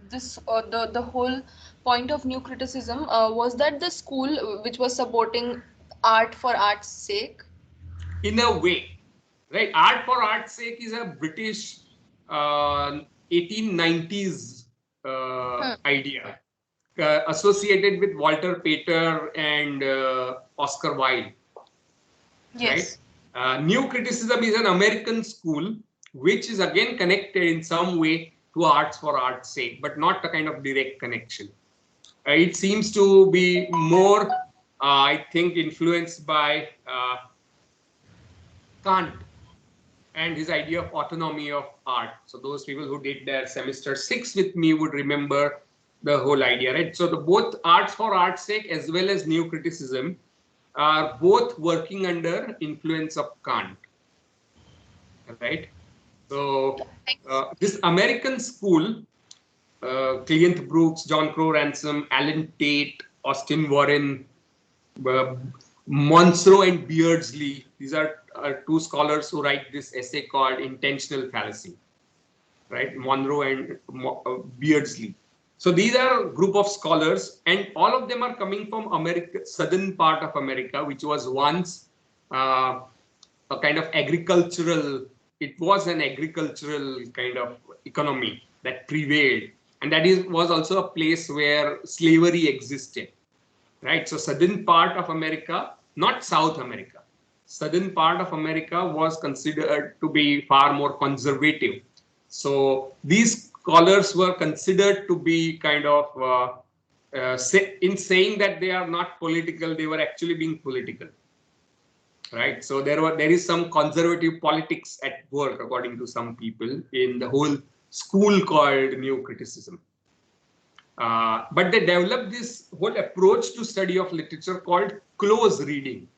the whole point of new criticism was that the school which was supporting art for art's sake. In a way, right? Art for art's sake is a British 1890s idea associated with Walter Pater and Oscar Wilde. Yes. Right? New criticism is an American school which is again connected in some way to arts for art's sake, but not a kind of direct connection. It seems to be more, I think, influenced by Kant and his idea of autonomy of art. So those people who did their semester 6 with me would remember the whole idea, right? So the both arts for art's sake as well as new criticism are both working under influence of Kant, right? So this American school, Cleanth Brooks, John Crow Ransom, Alan Tate, Austin Warren, Monroe and Beardsley, these are two scholars who write this essay called Intentional Fallacy, right? Monroe and Beardsley. So these are a group of scholars, and all of them are coming from America, southern part of America, which was once a kind of agricultural, it was an agricultural kind of economy that prevailed. And that was also a place where slavery existed, right? So southern part of America, not South America, southern part of America was considered to be far more conservative. So these scholars were considered to be kind of, in saying that they are not political, they were actually being political, right? So there is some conservative politics at work, according to some people, in the whole school called new criticism. But they developed this whole approach to study of literature called close reading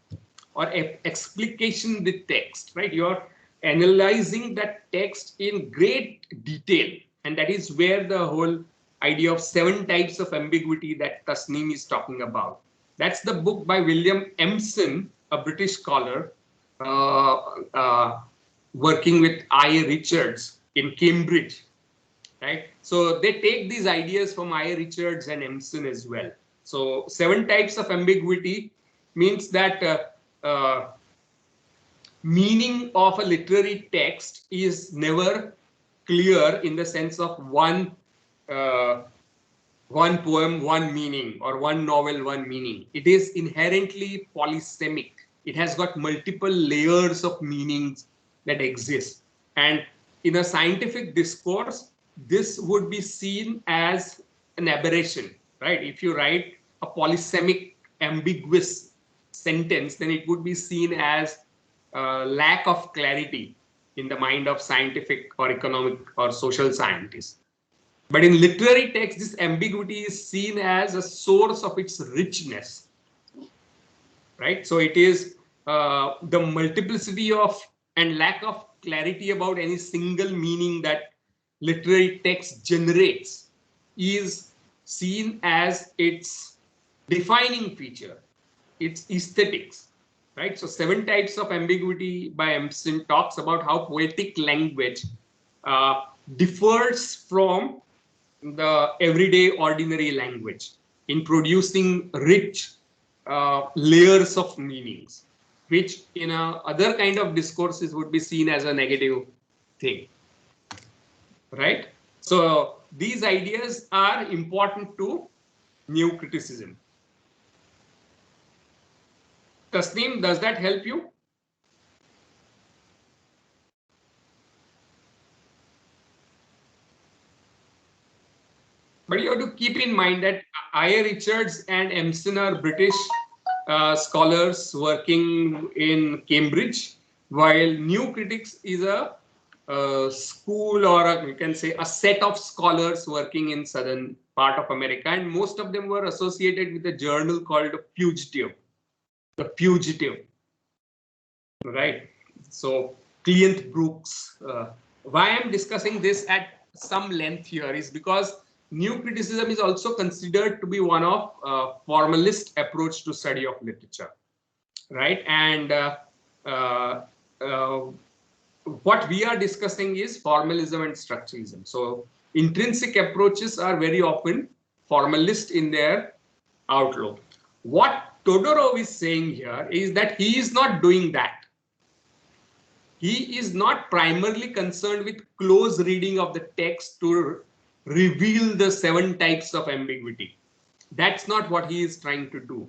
or explication with text, right? You're analyzing that text in great detail. And that is where the whole idea of 7 types of ambiguity that Tasneem is talking about. That's the book by William Empson, a British scholar working with I.A. Richards in Cambridge. Right? So they take these ideas from I.A. Richards and Empson as well. So 7 types of ambiguity means that meaning of a literary text is never clear in the sense of one poem, one meaning, or one novel, one meaning. It is inherently polysemic. It has got multiple layers of meanings that exist. And in a scientific discourse, this would be seen as an aberration, right? If you write a polysemic, ambiguous sentence, then it would be seen as a lack of clarity in the mind of scientific or economic or social scientists. But in literary text, this ambiguity is seen as a source of its richness, right? So it is the multiplicity of and lack of clarity about any single meaning that literary text generates is seen as its defining feature, its aesthetics, right? So 7 types of ambiguity by Emerson talks about how poetic language differs from the everyday ordinary language in producing rich layers of meanings, which in other kind of discourses would be seen as a negative thing, right? So these ideas are important to new criticism. Tasneem, does that help you? But you have to keep in mind that I.A. Richards and Emerson are British scholars working in Cambridge, while New Critics is a school, or you can say a set of scholars working in southern part of America, and most of them were associated with a journal called Fugitive. The Fugitive, right? So Cleant Brooks. Why I'm discussing this at some length here is because New criticism is also considered to be one of formalist approach to study of literature, right? And what we are discussing is formalism and structuralism. So intrinsic approaches are very often formalist in their outlook. What Todorov is saying here is that he is not doing that. He is not primarily concerned with close reading of the text to reveal the 7 types of ambiguity. That's not what he is trying to do.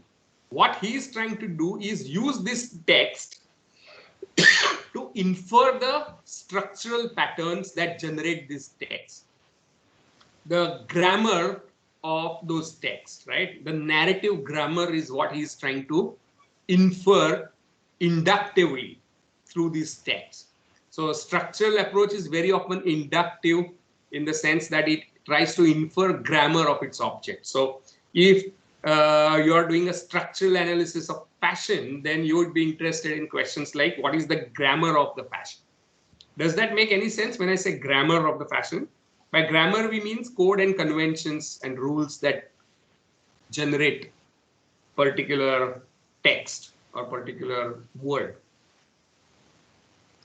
What he is trying to do is use this text to infer the structural patterns that generate this text, the grammar of those texts, right? The narrative grammar is what he is trying to infer inductively through these texts. So structural approach is very often inductive in the sense that it tries to infer grammar of its object. So if you are doing a structural analysis of passion, then you would be interested in questions like what is the grammar of the passion? Does that make any sense when I say grammar of the passion? By grammar, we mean code and conventions and rules that generate particular text or particular word,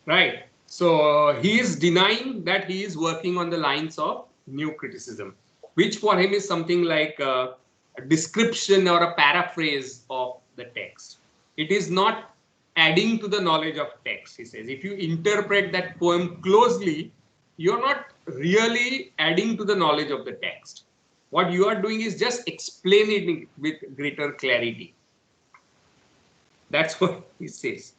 right? So he is denying that he is working on the lines of new criticism, which for him is something like a description or a paraphrase of the text. It is not adding to the knowledge of text, he says. If you interpret that poem closely, you're not really adding to the knowledge of the text. What you are doing is just explaining it with greater clarity. That's what he says.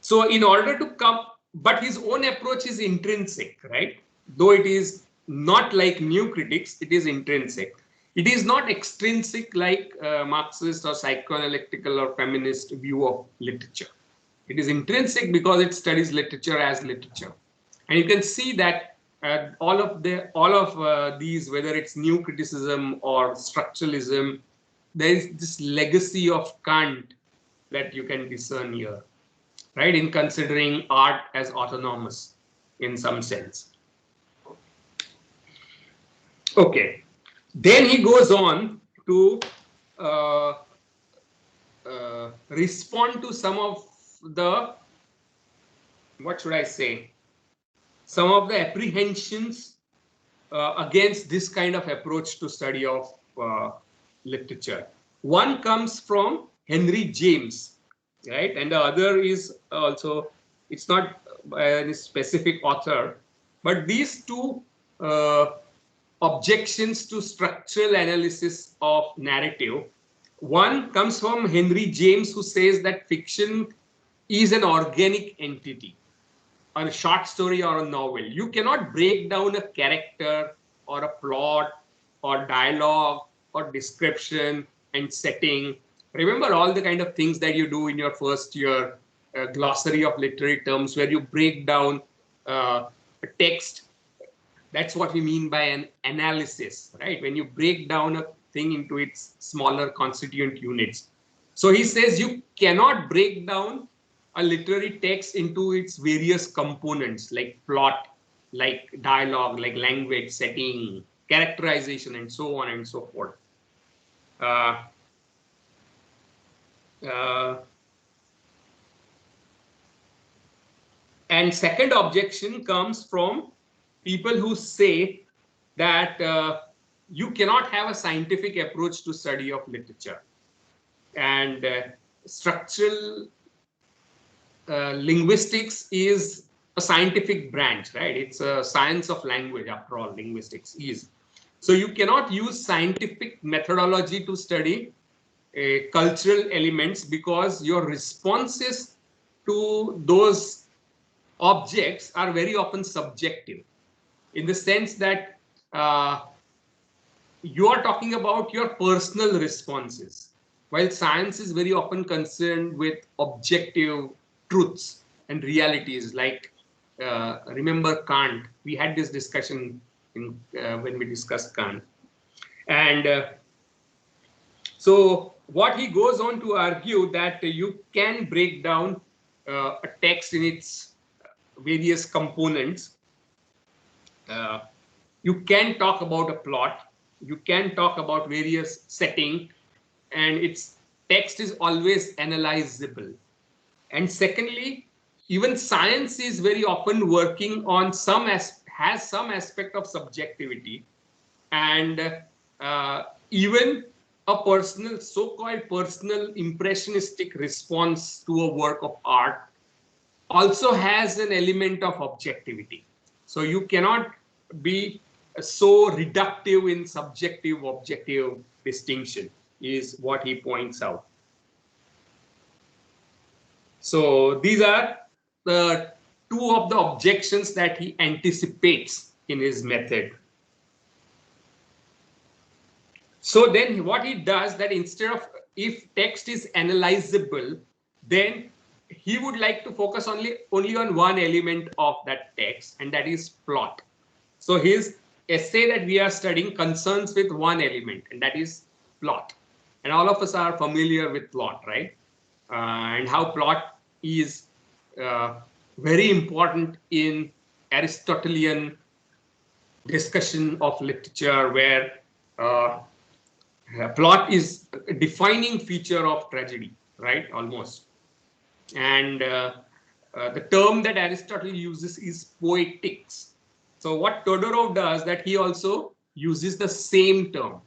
So in order to come, but his own approach is intrinsic, right? Though it is not like new critics, it is intrinsic. It is not extrinsic like Marxist or psychoanalytical or feminist view of literature. It is intrinsic because it studies literature as literature. And you can see that all of these, whether it's new criticism or structuralism, there is this legacy of Kant that you can discern here, right? In considering art as autonomous in some sense. Okay. Then he goes on to respond to some of the, what should I say, some of the apprehensions against this kind of approach to study of literature. One comes from Henry James, right? And the other is also, it's not by any specific author, but these two objections to structural analysis of narrative. One comes from Henry James, who says that fiction is an organic entity, or a short story or a novel. You cannot break down a character or a plot or dialogue or description and setting. Remember all the kind of things that you do in your first year glossary of literary terms, where you break down a text. That's what we mean by an analysis, right? When you break down a thing into its smaller constituent units. So he says you cannot break down a literary text into its various components like plot, like dialogue, like language, setting, characterization, and so on and so forth. Uh, and second objection comes from people who say that you cannot have a scientific approach to study of literature. And structural linguistics is a scientific branch, right? It's a science of language, after all, linguistics is. So you cannot use scientific methodology to study cultural elements, because your responses to those objects are very often subjective, in the sense that you are talking about your personal responses, while science is very often concerned with objective truths and realities. Like remember Kant, we had this discussion in, when we discussed Kant. And so what he goes on to argue that you can break down a text in its various components. You can talk about a plot, you can talk about various setting, and its text is always analyzable. And secondly, even science is very often working on has some aspect of subjectivity, and even a personal, so-called personal impressionistic response to a work of art also has an element of objectivity. So you cannot be so reductive in subjective objective distinction, is what he points out. So these are the two of the objections that he anticipates in his method. So then what he does, that instead of, if text is analyzable, then he would like to focus only on one element of that text, and that is plot. So his essay that we are studying concerns with one element, and that is plot. And all of us are familiar with plot, right? And how plot is very important in Aristotelian discussion of literature, where plot is a defining feature of tragedy, right? Almost. And the term that Aristotle uses is poetics. So what Todorov does, that he also uses the same term,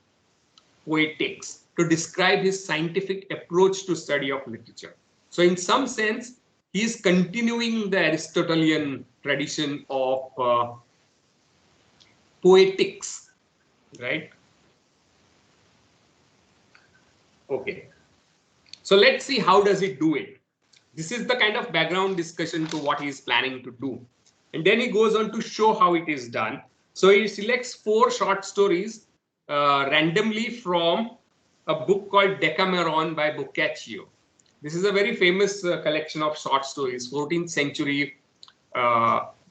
poetics, to describe his scientific approach to study of literature. So in some sense, he is continuing the Aristotelian tradition of poetics, right? Okay. So let's see how does he do it. This is the kind of background discussion to what he is planning to do. And then he goes on to show how it is done. So he selects 4 short stories randomly from a book called Decameron by Boccaccio. This is a very famous collection of short stories, 14th century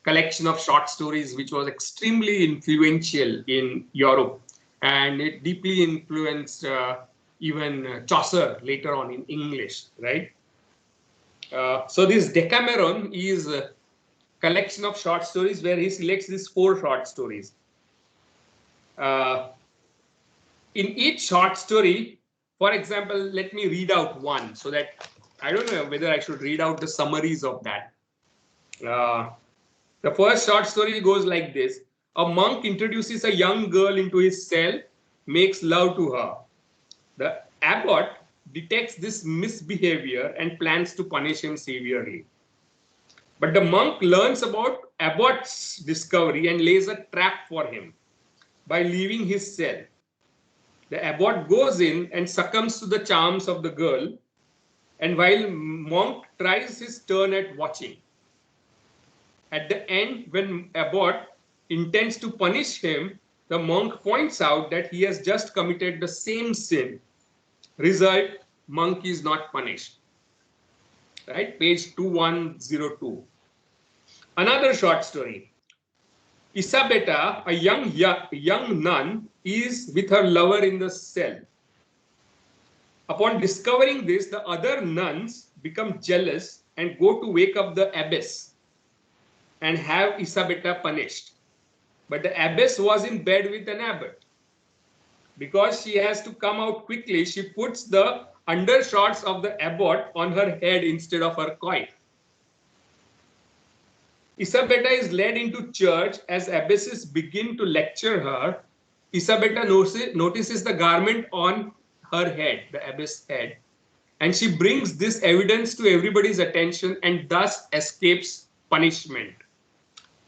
collection of short stories, which was extremely influential in Europe. And it deeply influenced even Chaucer later on in English, right? So this Decameron is a collection of short stories where he selects these 4 short stories. In each short story, for example, let me read out one, so that I don't know whether I should read out the summaries of that. The first short story goes like this. A monk introduces a young girl into his cell, makes love to her. The abbot detects this misbehavior and plans to punish him severely. But the monk learns about abbot's discovery and lays a trap for him by leaving his cell. The abbot goes in and succumbs to the charms of the girl, and while monk tries his turn at watching. At the end, when abbot intends to punish him, the monk points out that he has just committed the same sin. Result, monk is not punished. Right, page 2102. Another short story. Isabetta, a young nun, is with her lover in the cell. Upon discovering this, the other nuns become jealous and go to wake up the abbess and have Isabetta punished. But the abbess was in bed with an abbot. Because she has to come out quickly, she puts the undershorts of the abbot on her head instead of her coif. Isabetta is led into church as abbesses begin to lecture her. Isabetta notices the garment on her head, the abbess' head, and she brings this evidence to everybody's attention and thus escapes punishment.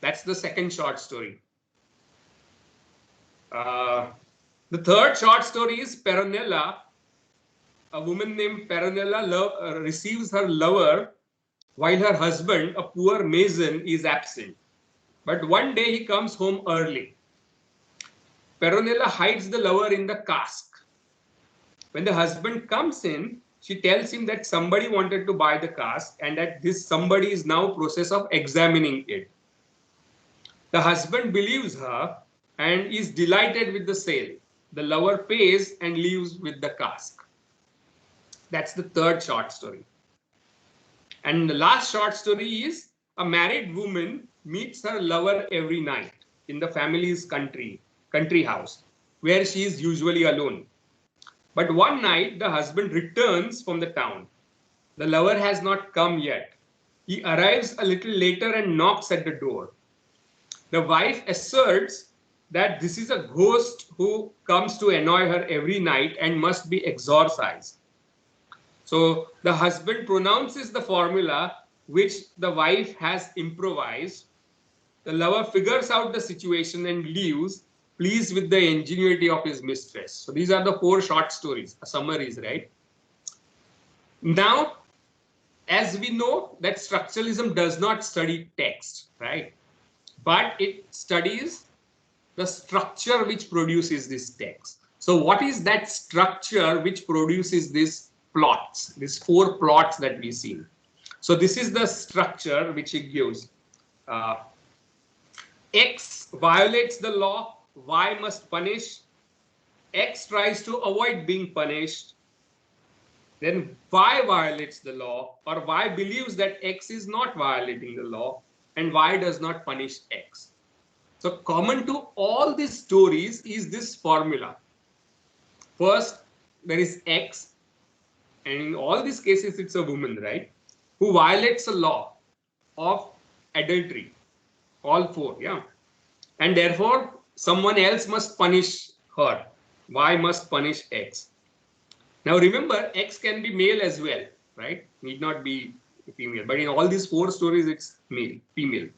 That's the second short story. The third short story is Peronella. A woman named Peronella receives her lover while her husband, a poor mason, is absent. But one day he comes home early. Peronella hides the lover in the cask. When the husband comes in, she tells him that somebody wanted to buy the cask and that this somebody is now in process of examining it. The husband believes her and is delighted with the sale. The lover pays and leaves with the cask. That's the third short story. And the last short story is a married woman meets her lover every night in the family's country house, where she is usually alone. But one night, the husband returns from the town. The lover has not come yet. He arrives a little later and knocks at the door. The wife asserts that this is a ghost who comes to annoy her every night and must be exorcised. So the husband pronounces the formula which the wife has improvised. The lover figures out the situation and leaves, pleased with the ingenuity of his mistress. So these are the 4 short stories, summaries, right? Now, as we know that structuralism does not study text, right? But it studies the structure which produces this text. So what is that structure which produces these plots, these 4 plots that we see? So this is the structure which it gives. X violates the law, Y must punish. X tries to avoid being punished. Then Y violates the law, or Y believes that X is not violating the law, and Y does not punish X. So common to all these stories is this formula. First, there is X, and in all these cases, it's a woman, right, who violates a law of adultery. All 4, yeah. And therefore, someone else must punish her. Y must punish X. Now remember, X can be male as well, right? Need not be female. But in all these 4 stories, it's male, female.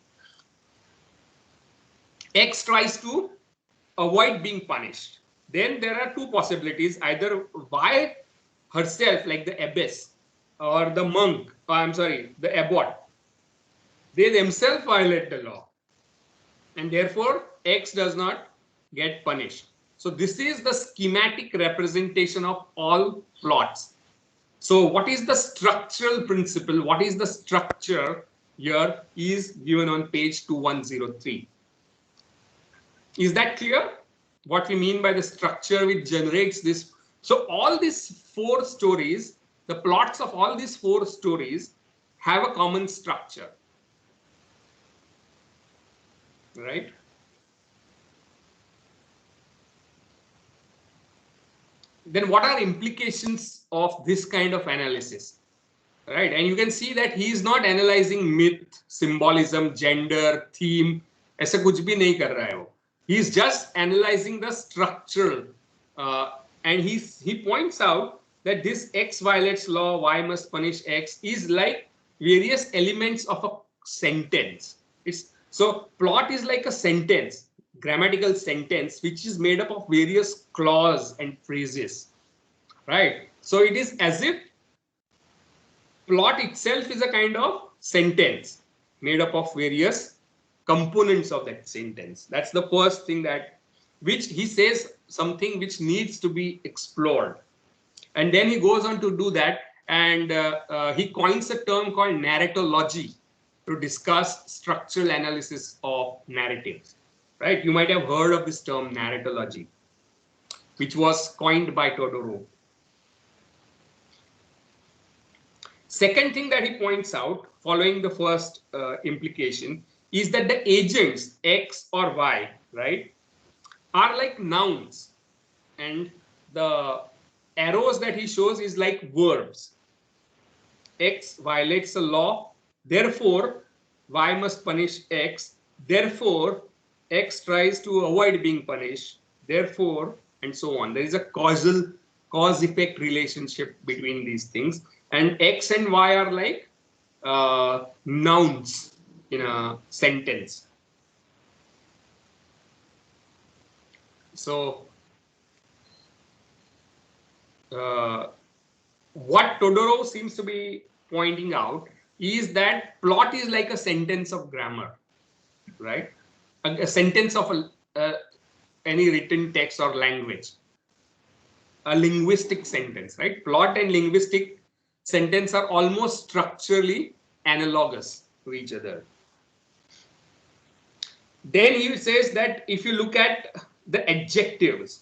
X tries to avoid being punished. Then there are 2 possibilities. Either Y herself, like the abbess or the monk, the abbot, they themselves violate the law. And therefore, X does not get punished. So this is the schematic representation of all plots. So what is the structural principle? What is the structure here is given on page 2103. Is that clear? What we mean by the structure which generates this? So all these 4 stories, the plots of all these 4 stories have a common structure. Right? Then what are implications of this kind of analysis? Right? And you can see that he is not analyzing myth, symbolism, gender, theme. ऐसा कुछ भी नहीं कर रहा है वो. He is just analyzing the structural, and he points out that this X violates law, Y must punish X is like various elements of a sentence. So plot is like a sentence, grammatical sentence, which is made up of various clauses and phrases, right? So it is as if plot itself is a kind of sentence made up of various components of that sentence. That's the first thing that, which he says something which needs to be explored. And then he goes on to do that, and he coins a term called narratology to discuss structural analysis of narratives, right? You might have heard of this term narratology, which was coined by Todorov. Second thing that he points out, following the first implication, is that the agents X or Y, right, are like nouns, and the arrows that he shows is like verbs. X violates a law, therefore Y must punish X, therefore X tries to avoid being punished, therefore, and so on. There is a cause-effect relationship between these things, and X and Y are like nouns in a sentence. So what Todorov seems to be pointing out is that plot is like a sentence of grammar, right? A sentence of any written text or language, a linguistic sentence, right? Plot and linguistic sentence are almost structurally analogous to each other. Then he says that if you look at the adjectives,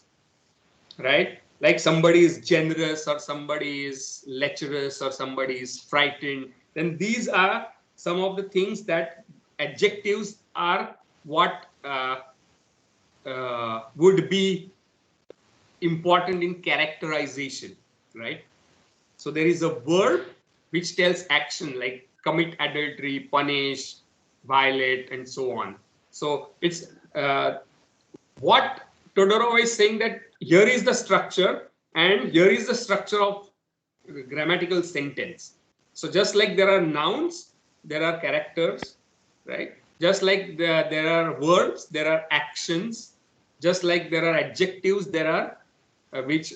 right? Like somebody is generous or somebody is lecherous or somebody is frightened, then these are some of the things that adjectives are what would be important in characterization, right? So there is a verb which tells action like commit adultery, punish, violate, and so on. So it's what Todorov is saying, that here is the structure and here is the structure of grammatical sentence. So just like there are nouns, there are characters, right? Just like there are verbs, there are actions. Just like there are adjectives, there are which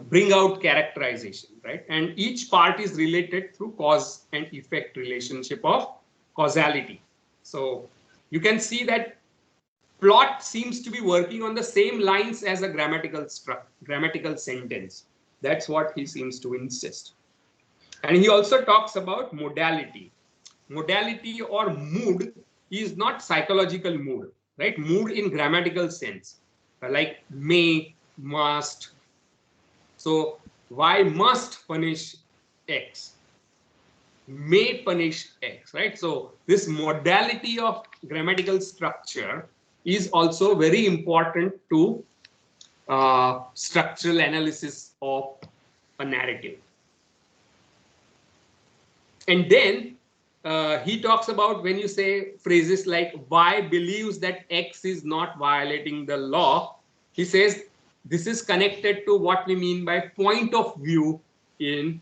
bring out characterization, right? And each part is related through cause and effect relationship of causality. So you can see that plot seems to be working on the same lines as a grammatical sentence. That's what he seems to insist. And he also talks about modality. Modality or mood is not psychological mood, right? Mood in grammatical sense, like may, must. So Y must punish X, may punish X, right? So this modality of grammatical structure is also very important to structural analysis of a narrative. And then he talks about when you say phrases like Y believes that X is not violating the law, he says this is connected to what we mean by point of view in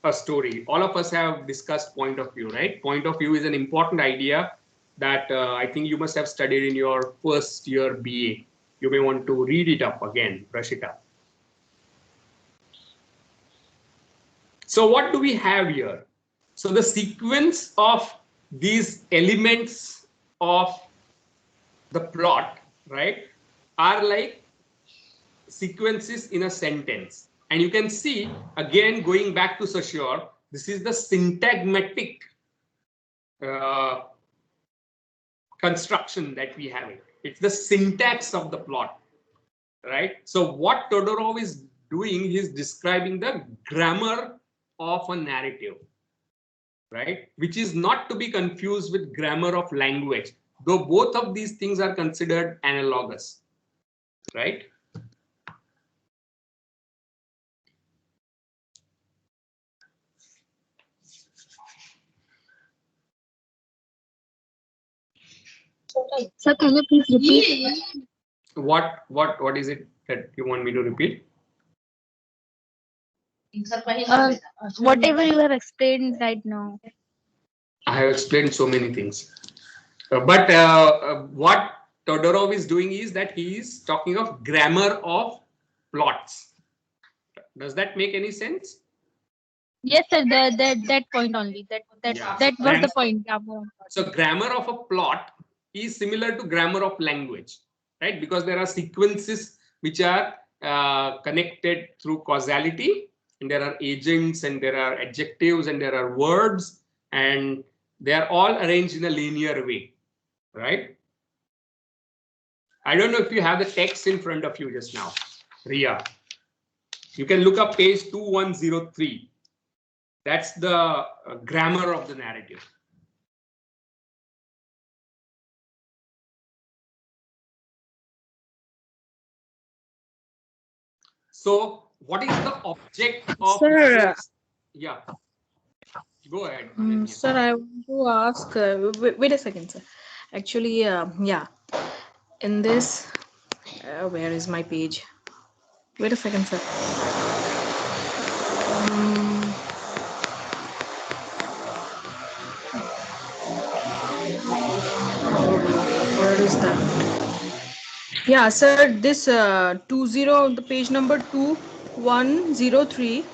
a story. All of us have discussed point of view, right? Point of view is an important idea that I think you must have studied in your first year BA. You may want to read it up again, brush it up. So what do we have here? So the sequence of these elements of the plot, right, are like sequences in a sentence. And you can see, again, going back to Saussure, this is the syntagmatic construction that we have. It's the syntax of the plot, right? So what Todorov is doing, he's describing the grammar of a narrative, right? Which is not to be confused with grammar of language, though both of these things are considered analogous, right? Sir, can you please repeat? What is it that you want me to repeat? Whatever you have explained right now. I have explained so many things. But what Todorov is doing is that he is talking of grammar of plots. Does that make any sense? Yes, sir. That point only. That was the point. So grammar of a plot is similar to grammar of language, right? Because there are sequences which are connected through causality, and there are agents, and there are adjectives, and there are verbs, and they are all arranged in a linear way, right? I don't know if you have the text in front of you just now, Ria. You can look up page 2103. That's the grammar of the narrative. So what is the object of this? Yeah, go ahead. Sir, I want to ask, wait a second, sir. Actually, yeah, in this, where is my page? Wait a second, sir. Where is that? Yeah, sir, this 20, the page number 2103,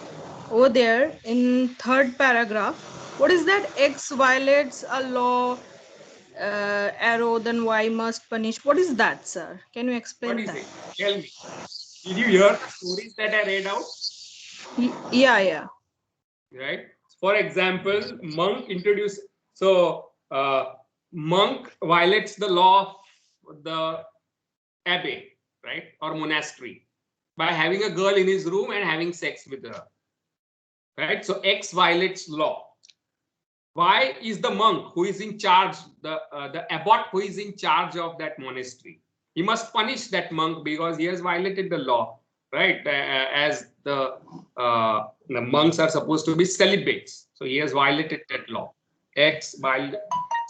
over there in third paragraph. What is that? X violates a law, arrow, then Y must punish. What is that, sir? Can you explain What is that? it? Tell me. Did you hear the stories that I read out? Yeah, yeah. Right. For example, monk introduced. So monk violates the law of the abbey, right, or monastery, by having a girl in his room and having sex with her. Right. So X violates law. Y is the monk who is in charge, the abbot who is in charge of that monastery. He must punish that monk because he has violated the law, right? As the monks are supposed to be celibates, so he has violated that law. X violated.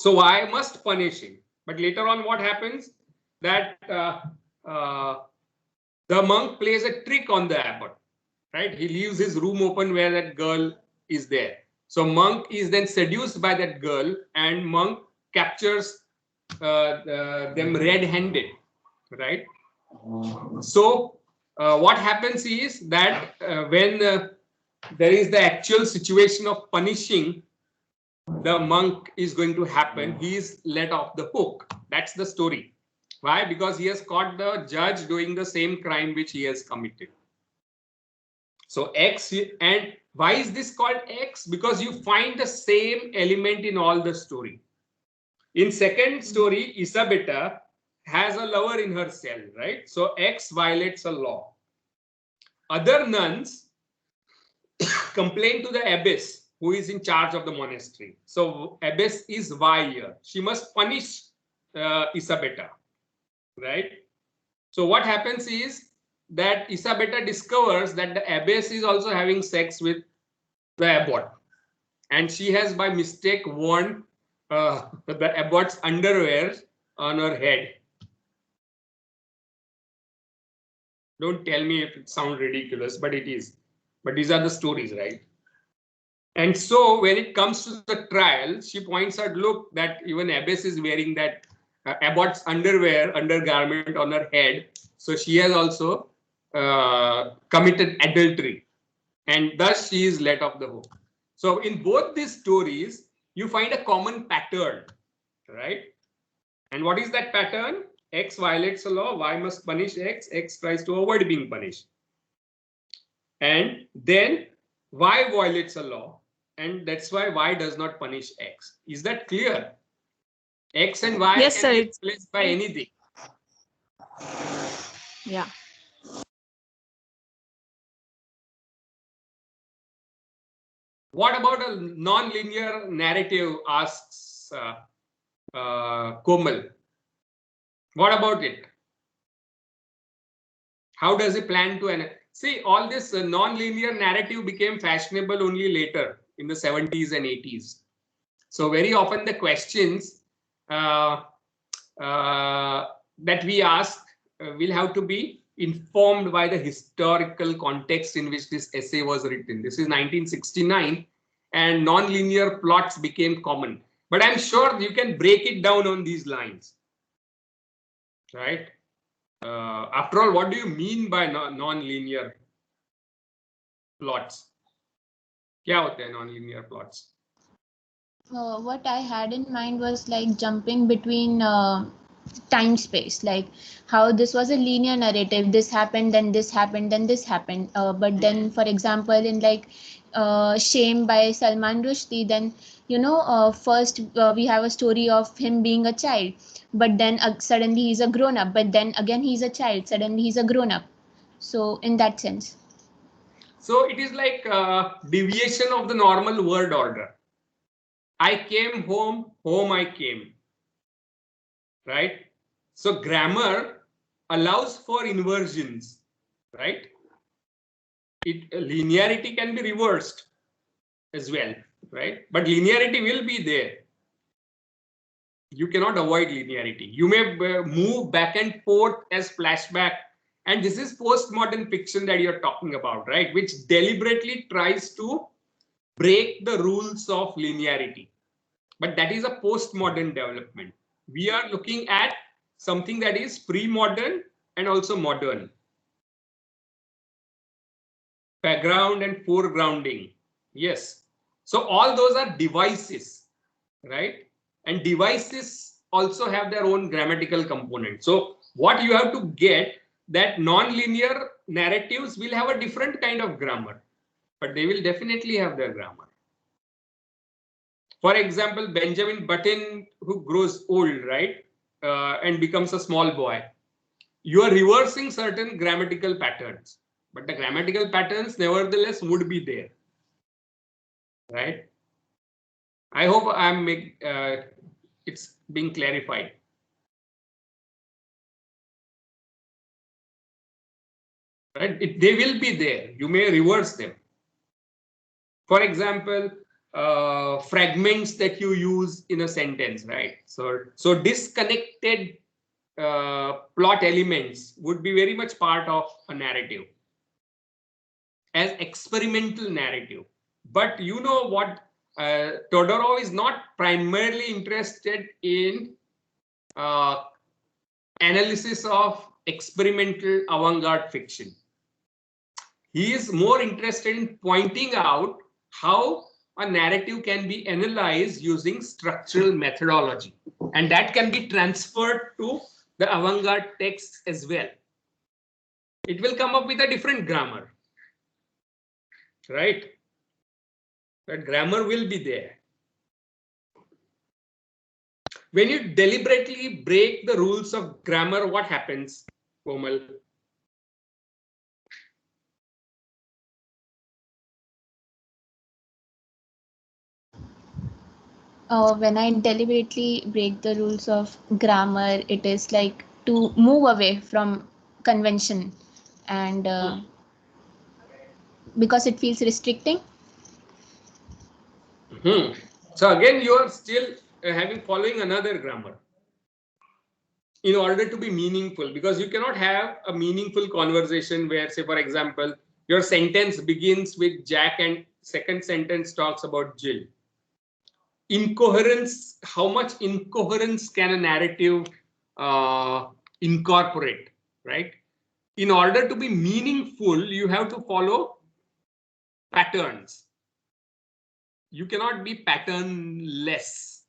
So Y must punish him. But later on, what happens? That the monk plays a trick on the abbot, right? He leaves his room open where that girl is there. So monk is then seduced by that girl, and monk captures them red-handed, right? So what happens is that when there is the actual situation of punishing, the monk is going to happen. He is let off the hook. That's the story. Why? Because he has caught the judge doing the same crime which he has committed. So X, and why is this called X? Because you find the same element in all the story. In second story, Isabetta has a lover in her cell, right? So X violates a law. Other nuns complain to the abbess who is in charge of the monastery. So abbess is Y here. She must punish Isabetta, right? So what happens is that Isabetta discovers that the abbess is also having sex with the abbot, and she has by mistake worn the abbot's underwear on her head. Don't tell me if it sounds ridiculous, but it is. But these are the stories, right? And so when it comes to the trial, she points out, look, that even abbess is wearing that abbot's underwear, undergarment on her head. So she has also committed adultery, and thus she is let off the hook. So in both these stories, you find a common pattern, right? And what is that pattern? X violates a law, Y must punish X, X tries to avoid being punished. And then Y violates a law, and that's why Y does not punish X. Is that clear? X and Y Yes, can sir, be it's replaced by anything. yeah. What about a non-linear narrative, asks Komal. What about it? How does he plan to see? All this non-linear narrative became fashionable only later in the 70s and 80s. So very often the questions that we ask will have to be informed by the historical context in which this essay was written. This is 1969, and non-linear plots became common. But I'm sure you can break it down on these lines, right? After all, what do you mean by non-linear plots? क्या होते हैं non-linear plots? What I had in mind was like jumping between time space, like how this was a linear narrative, this happened, then this happened, then this happened, but then for example in like Shame by Salman Rushdie, then first we have a story of him being a child, but then suddenly he's a grown up, but then again he's a child, suddenly he's a grown up. So in that sense. So it is like a deviation of the normal word order. I came home, home I came. Right? So grammar allows for inversions, right? Linearity can be reversed as well, right? But linearity will be there. You cannot avoid linearity. You may move back and forth as flashback. And this is postmodern fiction that you're talking about, right? Which deliberately tries to break the rules of linearity. But that is a postmodern development. We are looking at something that is pre-modern and also modern. Background and foregrounding. Yes. So all those are devices, right? And devices also have their own grammatical component. So what you have to get, that non-linear narratives will have a different kind of grammar, but they will definitely have their grammar. For example, Benjamin Button, who grows old, right, and becomes a small boy. You are reversing certain grammatical patterns, but the grammatical patterns nevertheless would be there, right? I hope I'm it's being clarified. Right? They will be there. You may reverse them. For example, fragments that you use in a sentence, right? So disconnected plot elements would be very much part of a narrative as experimental narrative. But you know what? Todorov is not primarily interested in analysis of experimental avant-garde fiction. He is more interested in pointing out how a narrative can be analyzed using structural methodology, and that can be transferred to the avant-garde texts as well. It will come up with a different grammar, right? That grammar will be there. When you deliberately break the rules of grammar, what happens, Komal? When I deliberately break the rules of grammar, it is like to move away from convention, and because it feels restricting. So again, you are still following another grammar in order to be meaningful, because you cannot have a meaningful conversation where, say, for example, your sentence begins with Jack and second sentence talks about Jill. Incoherence, how much incoherence can a narrative incorporate, right? In order to be meaningful, you have to follow patterns. You cannot be patternless,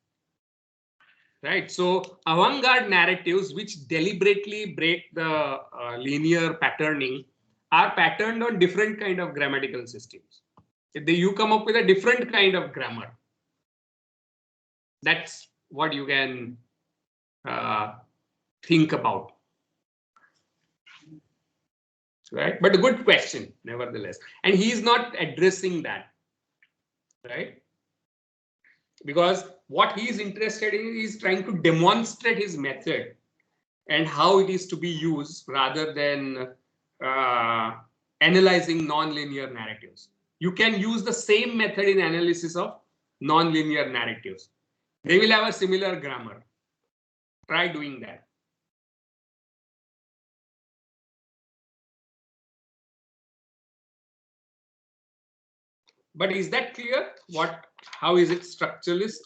right? So avant-garde narratives which deliberately break the linear patterning are patterned on different kind of grammatical systems. You come up with a different kind of grammar. That's what you can think about. Right? But a good question, nevertheless. And he is not addressing that, right? Because what he is interested in is trying to demonstrate his method and how it is to be used rather than analyzing non-linear narratives. You can use the same method in analysis of non-linear narratives. They will have a similar grammar. Try doing that. But is that clear? How is it structuralist?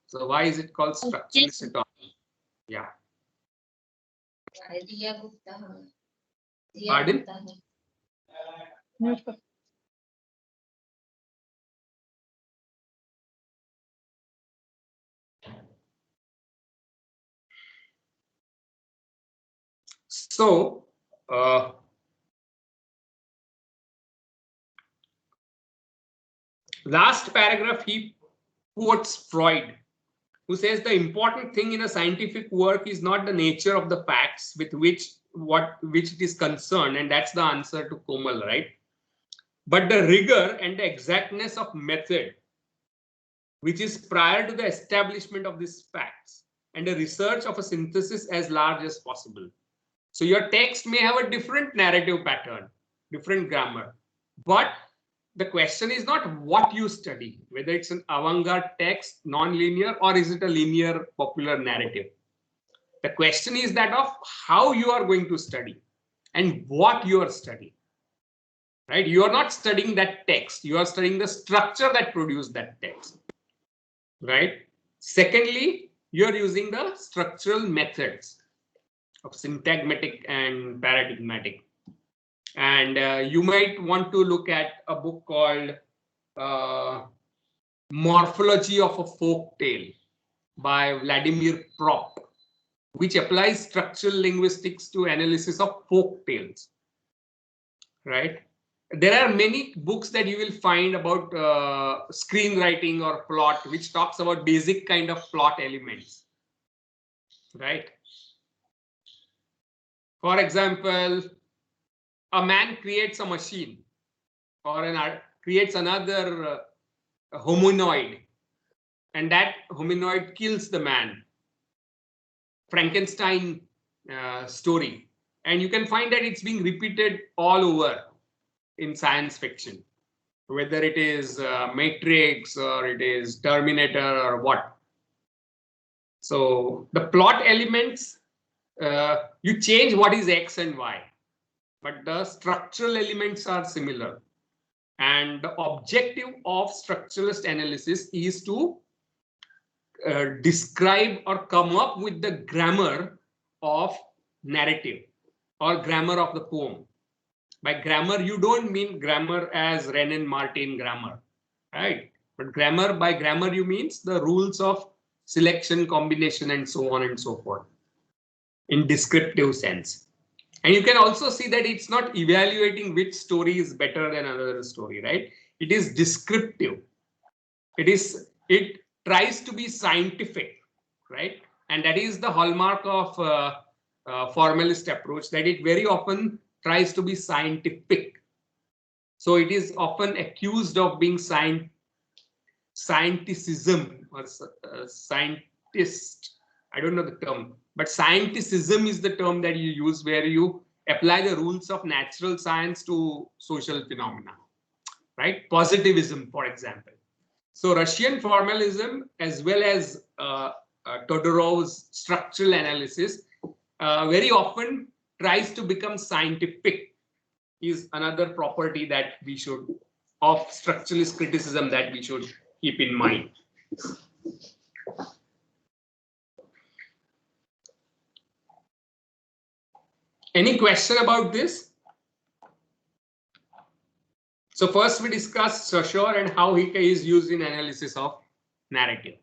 So why is it called structuralist at all? Yeah. Pardon? So, last paragraph, he quotes Freud, who says the important thing in a scientific work is not the nature of the facts with which which it is concerned, and that's the answer to Komal, right? But the rigor and the exactness of method, which is prior to the establishment of these facts, and the research of a synthesis as large as possible. So your text may have a different narrative pattern, different grammar, but the question is not what you study, whether it's an avant-garde text, non-linear, or is it a linear popular narrative. The question is that of how you are going to study and what you are studying. Right? You are not studying that text. You are studying the structure that produced that text. Right? Secondly, you are using the structural methods of syntagmatic and paradigmatic. And you might want to look at a book called Morphology of a Folk Tale by Vladimir Prop, which applies structural linguistics to analysis of folk tales. Right? There are many books that you will find about screenwriting or plot, which talks about basic kind of plot elements. Right? For example, a man creates a machine, or creates another hominoid, and that hominoid kills the man. Frankenstein story, and you can find that it's being repeated all over in science fiction, whether it is Matrix or it is Terminator or what. So the plot elements, you change what is X and Y, but the structural elements are similar. And the objective of structuralist analysis is to describe or come up with the grammar of narrative or grammar of the poem. By grammar, you don't mean grammar as Renan Martin grammar, right? But grammar, by grammar, you means the rules of selection, combination, and so on and so forth in descriptive sense. And you can also see that it's not evaluating which story is better than another story, right? It is descriptive. It tries to be scientific, right? And that is the hallmark of formalist approach, that it very often tries to be scientific. So it is often accused of being scienticism or scientist. I don't know the term, but scienticism is the term that you use, where you apply the rules of natural science to social phenomena, right? Positivism, for example. So Russian formalism, as well as Todorov's structural analysis, very often tries to become scientific, is another property that we should, of structuralist criticism, that we should keep in mind. Any question about this? So first we discussed Saussure and how he is used in analysis of narrative.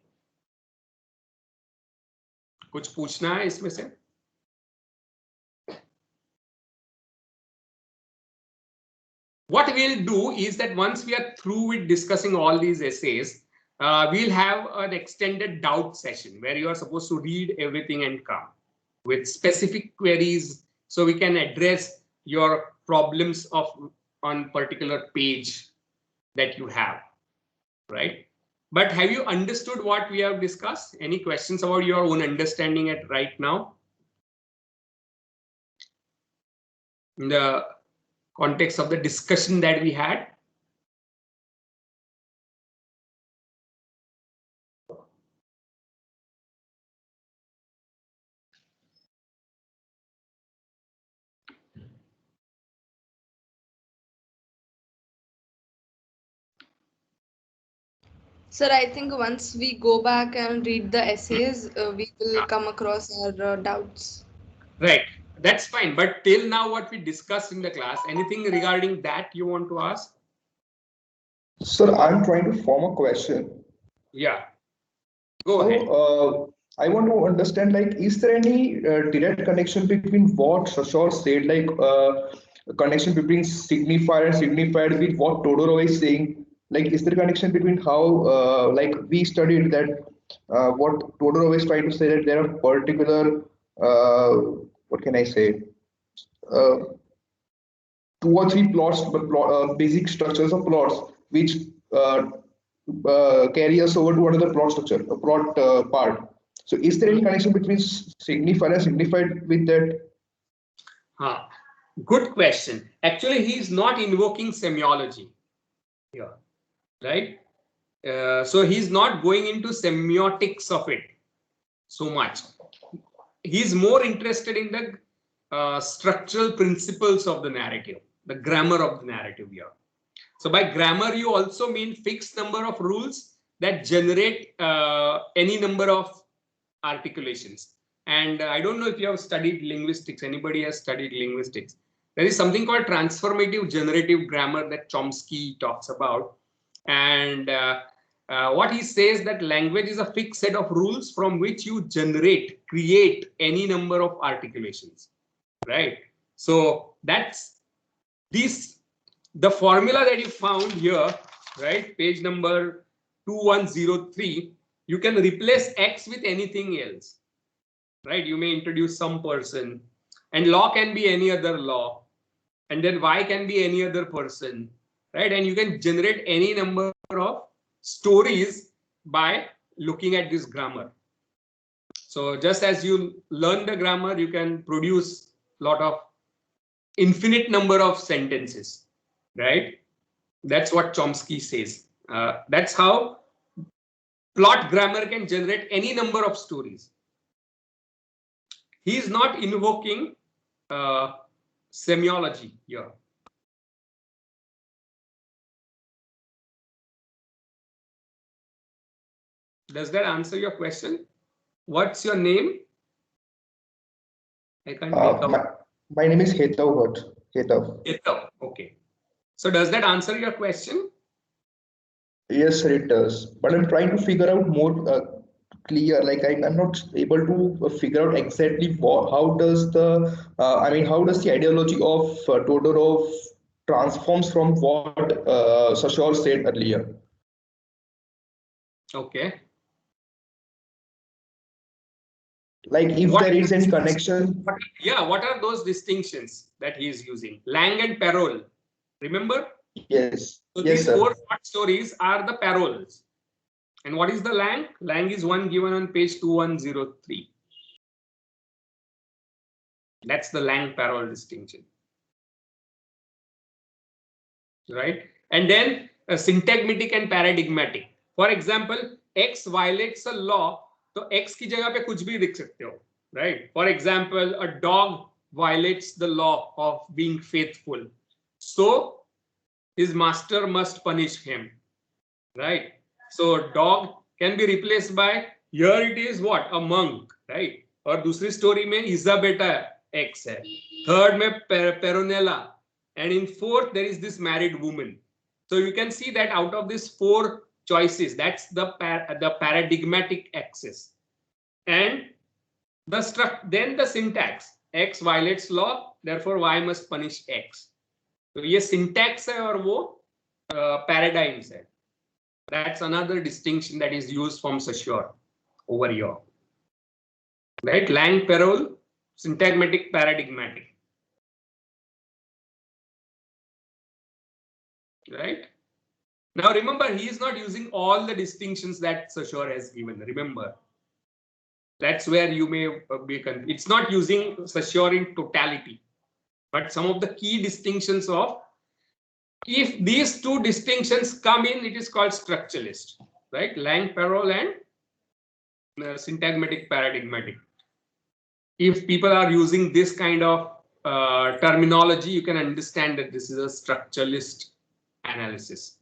कुछ पूछना है इसमें से? What we'll do is that once we are through with discussing all these essays, we'll have an extended doubt session where you are supposed to read everything and come with specific queries, so we can address your problems on particular page that you have, right? But have you understood what we have discussed? Any questions about your own understanding at right now? In the context of the discussion that we had? Sir, I think once we go back and read the essays, we will come across our doubts. Right, that's fine. But till now, what we discussed in the class, anything regarding that you want to ask? Sir, I'm trying to form a question. Yeah, go ahead. I want to understand, like, is there any direct connection between what Saussure said, like a connection between signifier and signified with what Todorov is saying? Like, is there a connection between how, like, we studied that what Todorov is trying to say, that there are particular, what can I say, uh, two or three basic structures of plots, which uh, carry us over to another plot structure, a plot part. So, is there any connection between signifier and signified with that? Good question. Actually, he is not invoking semiology here, right? So he's not going into semiotics of it so much. He's more interested in the structural principles of the narrative, the grammar of the narrative here. So by grammar, you also mean fixed number of rules that generate any number of articulations. And I don't know if you have studied linguistics. Anybody has studied linguistics? There is something called transformative generative grammar that Chomsky talks about. And what he says that language is a fixed set of rules from which you create any number of articulations, right? So that's the formula that you found here, right? Page number 2103, you can replace X with anything else, right? You may introduce some person, and law can be any other law, and then Y can be any other person, right? And you can generate any number of stories by looking at this grammar. So just as you learn the grammar, you can produce a lot of infinite number of sentences, right? That's what Chomsky says. That's how plot grammar can generate any number of stories. He is not invoking semiology here. Does that answer your question? What's your name? I can't make out. My name is Hetav Bhatt. Hetav. Okay. So does that answer your question? Yes, sir, it does. But I'm trying to figure out more clear. Like I'm not able to figure out exactly how does how does the ideology of Todorov transforms from what Sashor said earlier. Okay. Like if there is any connection. What are those distinctions that he is using? Lang and Parole. Remember? Yes. So yes, these sir. 4 short stories are the paroles. And what is the Lang? Lang is one given on page 2103. That's the Lang parole distinction. Right? And then syntagmatic and paradigmatic. For example, X violates a law, तो X की जगह पे कुछ भी लिख सकते हो, right? For example, a dog violates the law of being faithful, so his master must punish him, right? So dog can be replaced by, here it is what, a monk, right? और दूसरी story में Isabetta X है, third में Peronella, and in fourth there is this married woman. So you can see that out of these 4 choices, that's the paradigmatic axis. And then the syntax, X violates law, therefore Y must punish X. So ये syntax है और वो paradigms है. That's another distinction that is used from Saussure over here. Right? Lang parole, syntagmatic, paradigmatic. Right? Now remember, he is not using all the distinctions that Saussure has given. Remember, that's where you may be confused. It's not using Saussure in totality, but some of the key distinctions of, if these 2 distinctions come in, it is called structuralist, right? Lang parole and syntagmatic, paradigmatic. If people are using this kind of terminology, you can understand that this is a structuralist analysis.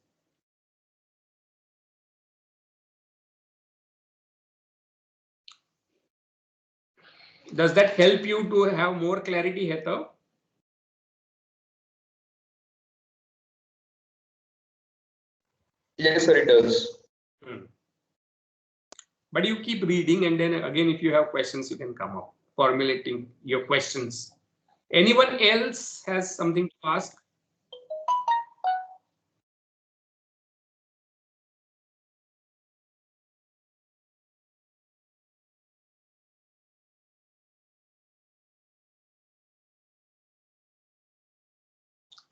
Does that help you to have more clarity, Heta? Yes, sir, it does. But you keep reading, and then again, if you have questions, you can come up formulating your questions. Anyone else has something to ask?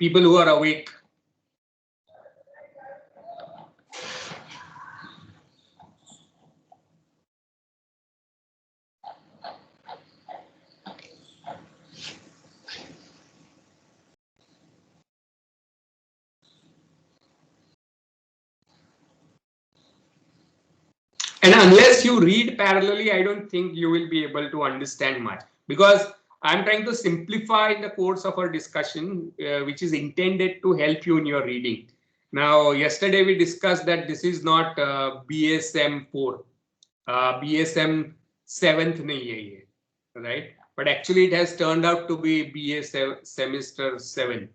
People who are awake. And unless you read parallelly, I don't think you will be able to understand much, because I'm trying to simplify in the course of our discussion, which is intended to help you in your reading. Now, yesterday we discussed that this is not BSM 4, BSM 7th nahi hai ye, right? But actually it has turned out to be BA semester 7,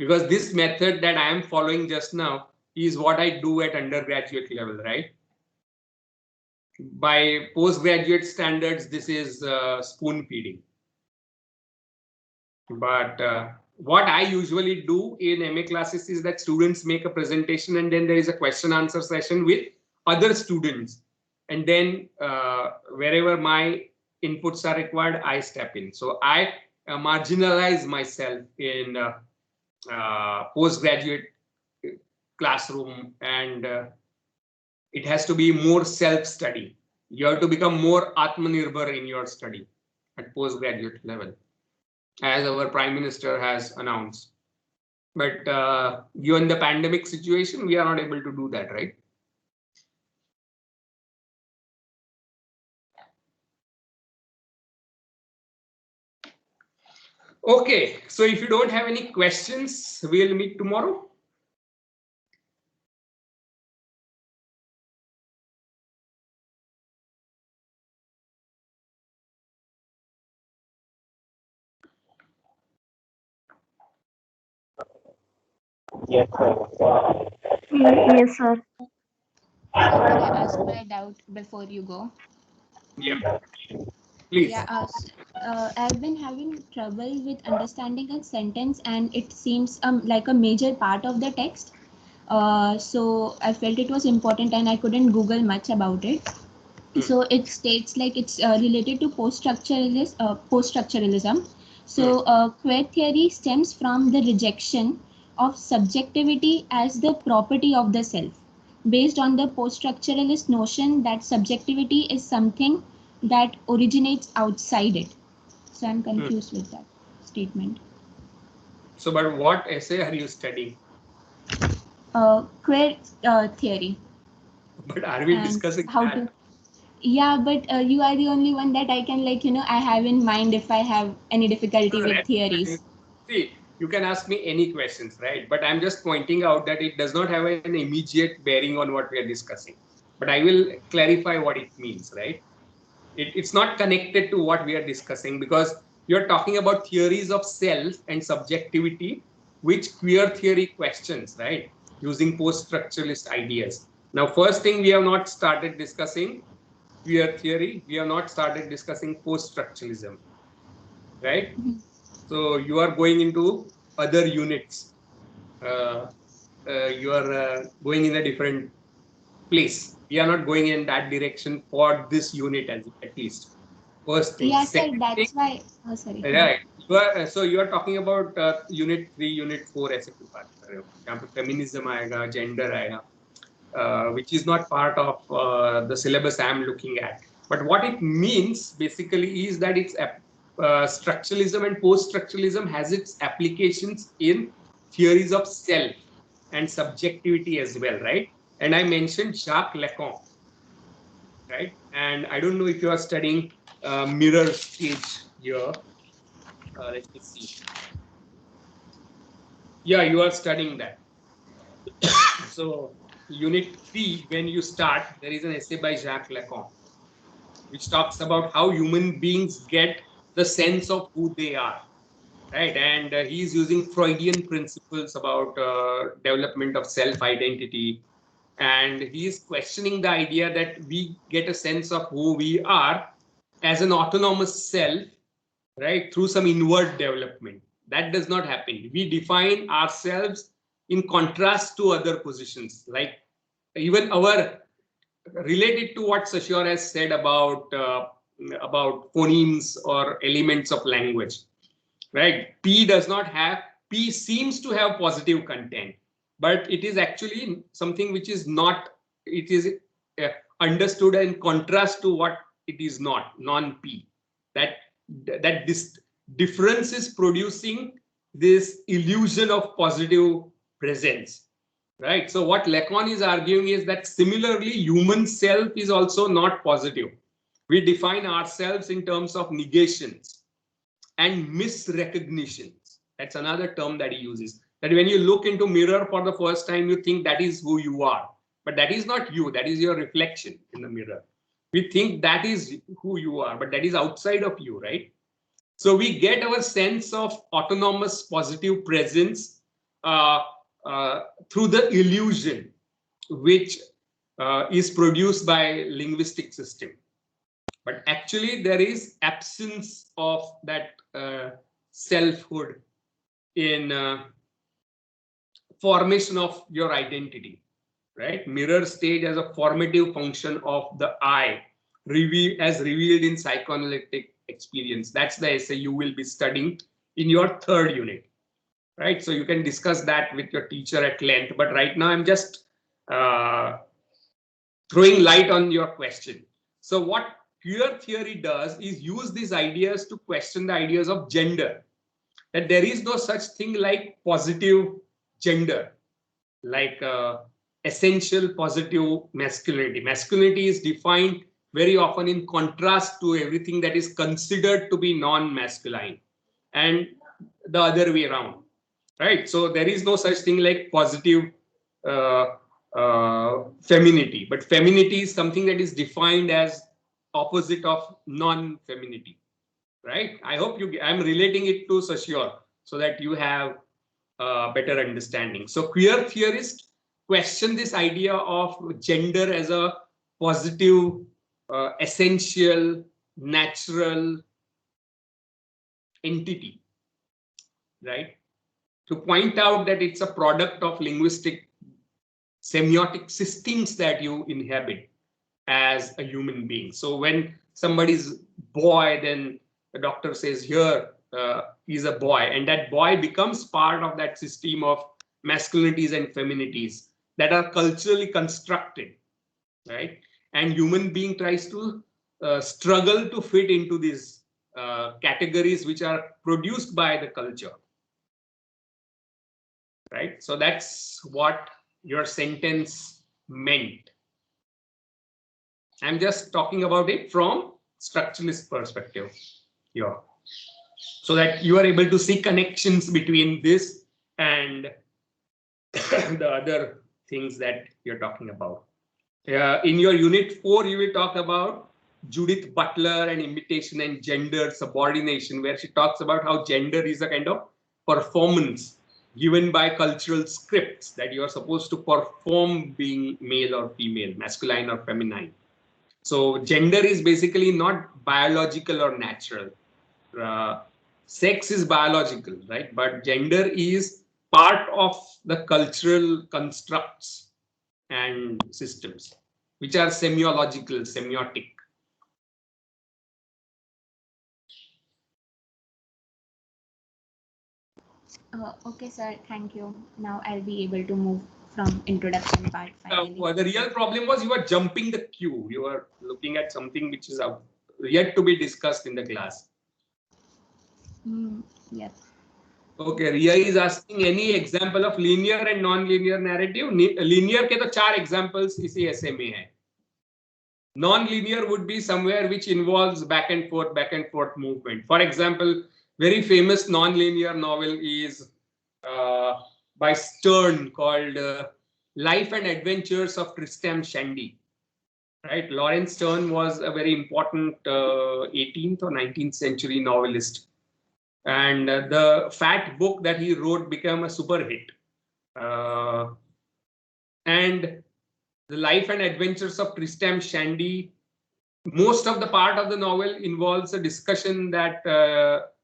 because this method that I am following just now is what I do at undergraduate level, right? By postgraduate standards, this is spoon feeding. But what I usually do in MA classes is that students make a presentation and then there is a question answer session with other students. And then wherever my inputs are required, I step in. So I marginalize myself in postgraduate classroom, and it has to be more self-study. You have to become more Atmanirbhar in your study at postgraduate level, as our Prime Minister has announced. But given the pandemic situation, we are not able to do that, right? Okay, so if you don't have any questions, we'll meet tomorrow. Yes, sir. Sir, could I ask my doubt before you go? Yeah, please. Yeah, I've been having trouble with understanding a sentence, and it seems like a major part of the text. So I felt it was important, and I couldn't Google much about it. So it states like it's related to post-structuralism. So queer theory stems from the rejection of subjectivity as the property of the self, based on the post-structuralist notion that subjectivity is something that originates outside it. So I'm confused with that statement. So, but what essay are you studying? Queer theory. But are we discussing how that? Yeah, but you are the only one that I can, like, I have in mind if I have any difficulty with theories. See, you can ask me any questions, right? But I'm just pointing out that it does not have an immediate bearing on what we are discussing. But I will clarify what it means, right? It's not connected to what we are discussing, because you're talking about theories of self and subjectivity, which queer theory questions, right? Using post-structuralist ideas. Now, first thing, we have not started discussing queer theory. We have not started discussing post-structuralism, right? So you are going into other units. You are going in a different place. We are not going in that direction for this unit, at least. First thing. Yeah, sir, Second that's thing, why. Oh, sorry. right. So you are talking about unit 3, unit 4 ऐसे कुछ बात कर रहे हो. यहाँ पे feminism आएगा, gender आएगा, which is not part of the syllabus I am looking at. But what it means basically is that it's structuralism and post-structuralism has its applications in theories of self and subjectivity as well, right? And I mentioned Jacques Lacan, right? And I don't know if you are studying mirror stage here. Let me see. Yeah, you are studying that. So unit 3, when you start, there is an essay by Jacques Lacan, which talks about how human beings get the sense of who they are, right? And he's using Freudian principles about development of self-identity. And he's questioning the idea that we get a sense of who we are as an autonomous self, right, through some inward development. That does not happen. We define ourselves in contrast to other positions, like even our, related to what Sashur has said about phonemes or elements of language, right? P does not have P seems to have positive content, but it is actually something which is not, it is understood in contrast to what it is not, non-P. That this difference is producing this illusion of positive presence, right? So what Lacan is arguing is that similarly, human self is also not positive. We define ourselves in terms of negations and misrecognitions. That's another term that he uses. That when you look into mirror for the first time, you think that is who you are, but that is not you. That is your reflection in the mirror. We think that is who you are, but that is outside of you, right? So we get our sense of autonomous positive presence through the illusion which is produced by linguistic system. But actually there is absence of that selfhood in formation of your identity, right? Mirror stage as a formative function of the I, as revealed in psychoanalytic experience. That's the essay you will be studying in your third unit, right? So you can discuss that with your teacher at length, but right now I'm just throwing light on your question. So what queer theory does is use these ideas to question the ideas of gender, that there is no such thing like positive gender, like essential positive masculinity. Masculinity is defined very often in contrast to everything that is considered to be non-masculine, and the other way around, right? So there is no such thing like positive femininity, but femininity is something that is defined as opposite of non-femininity, right? I hope I'm relating it to Saussure so that you have better understanding. So queer theorists question this idea of gender as a positive, essential, natural entity, right? To point out that it's a product of linguistic semiotic systems that you inhabit as a human being. So when somebody's boy, then the doctor says here he's a boy, and that boy becomes part of that system of masculinities and feminities that are culturally constructed, right? And human being tries to struggle to fit into these categories which are produced by the culture, right? So that's what your sentence meant. I'm just talking about it from structuralist perspective here, so that you are able to see connections between this and the other things that you're talking about. In your unit 4, you will talk about Judith Butler and imitation and gender subordination, where she talks about how gender is a kind of performance given by cultural scripts that you are supposed to perform being male or female, masculine or feminine. So gender is basically not biological or natural. Sex is biological, right? But gender is part of the cultural constructs and systems, which are semiological, semiotic. Okay, sir. Thank you. Now I'll be able to move from introduction part. Well, the real problem was you were jumping the queue. You were looking at something which is yet to be discussed in the class. Yes. Okay, Ria is asking any example of linear and non-linear narrative. Linear के तो 4 examples इसी essay में है. Non-linear would be somewhere which involves back and forth movement. For example, very famous non-linear novel is by Stern called Life and Adventures of Tristram Shandy. Right, Lawrence Stern was a very important 18th or 19th century novelist, and the fat book that he wrote became a super hit. And the Life and Adventures of Tristram Shandy, most of the part of the novel involves a discussion that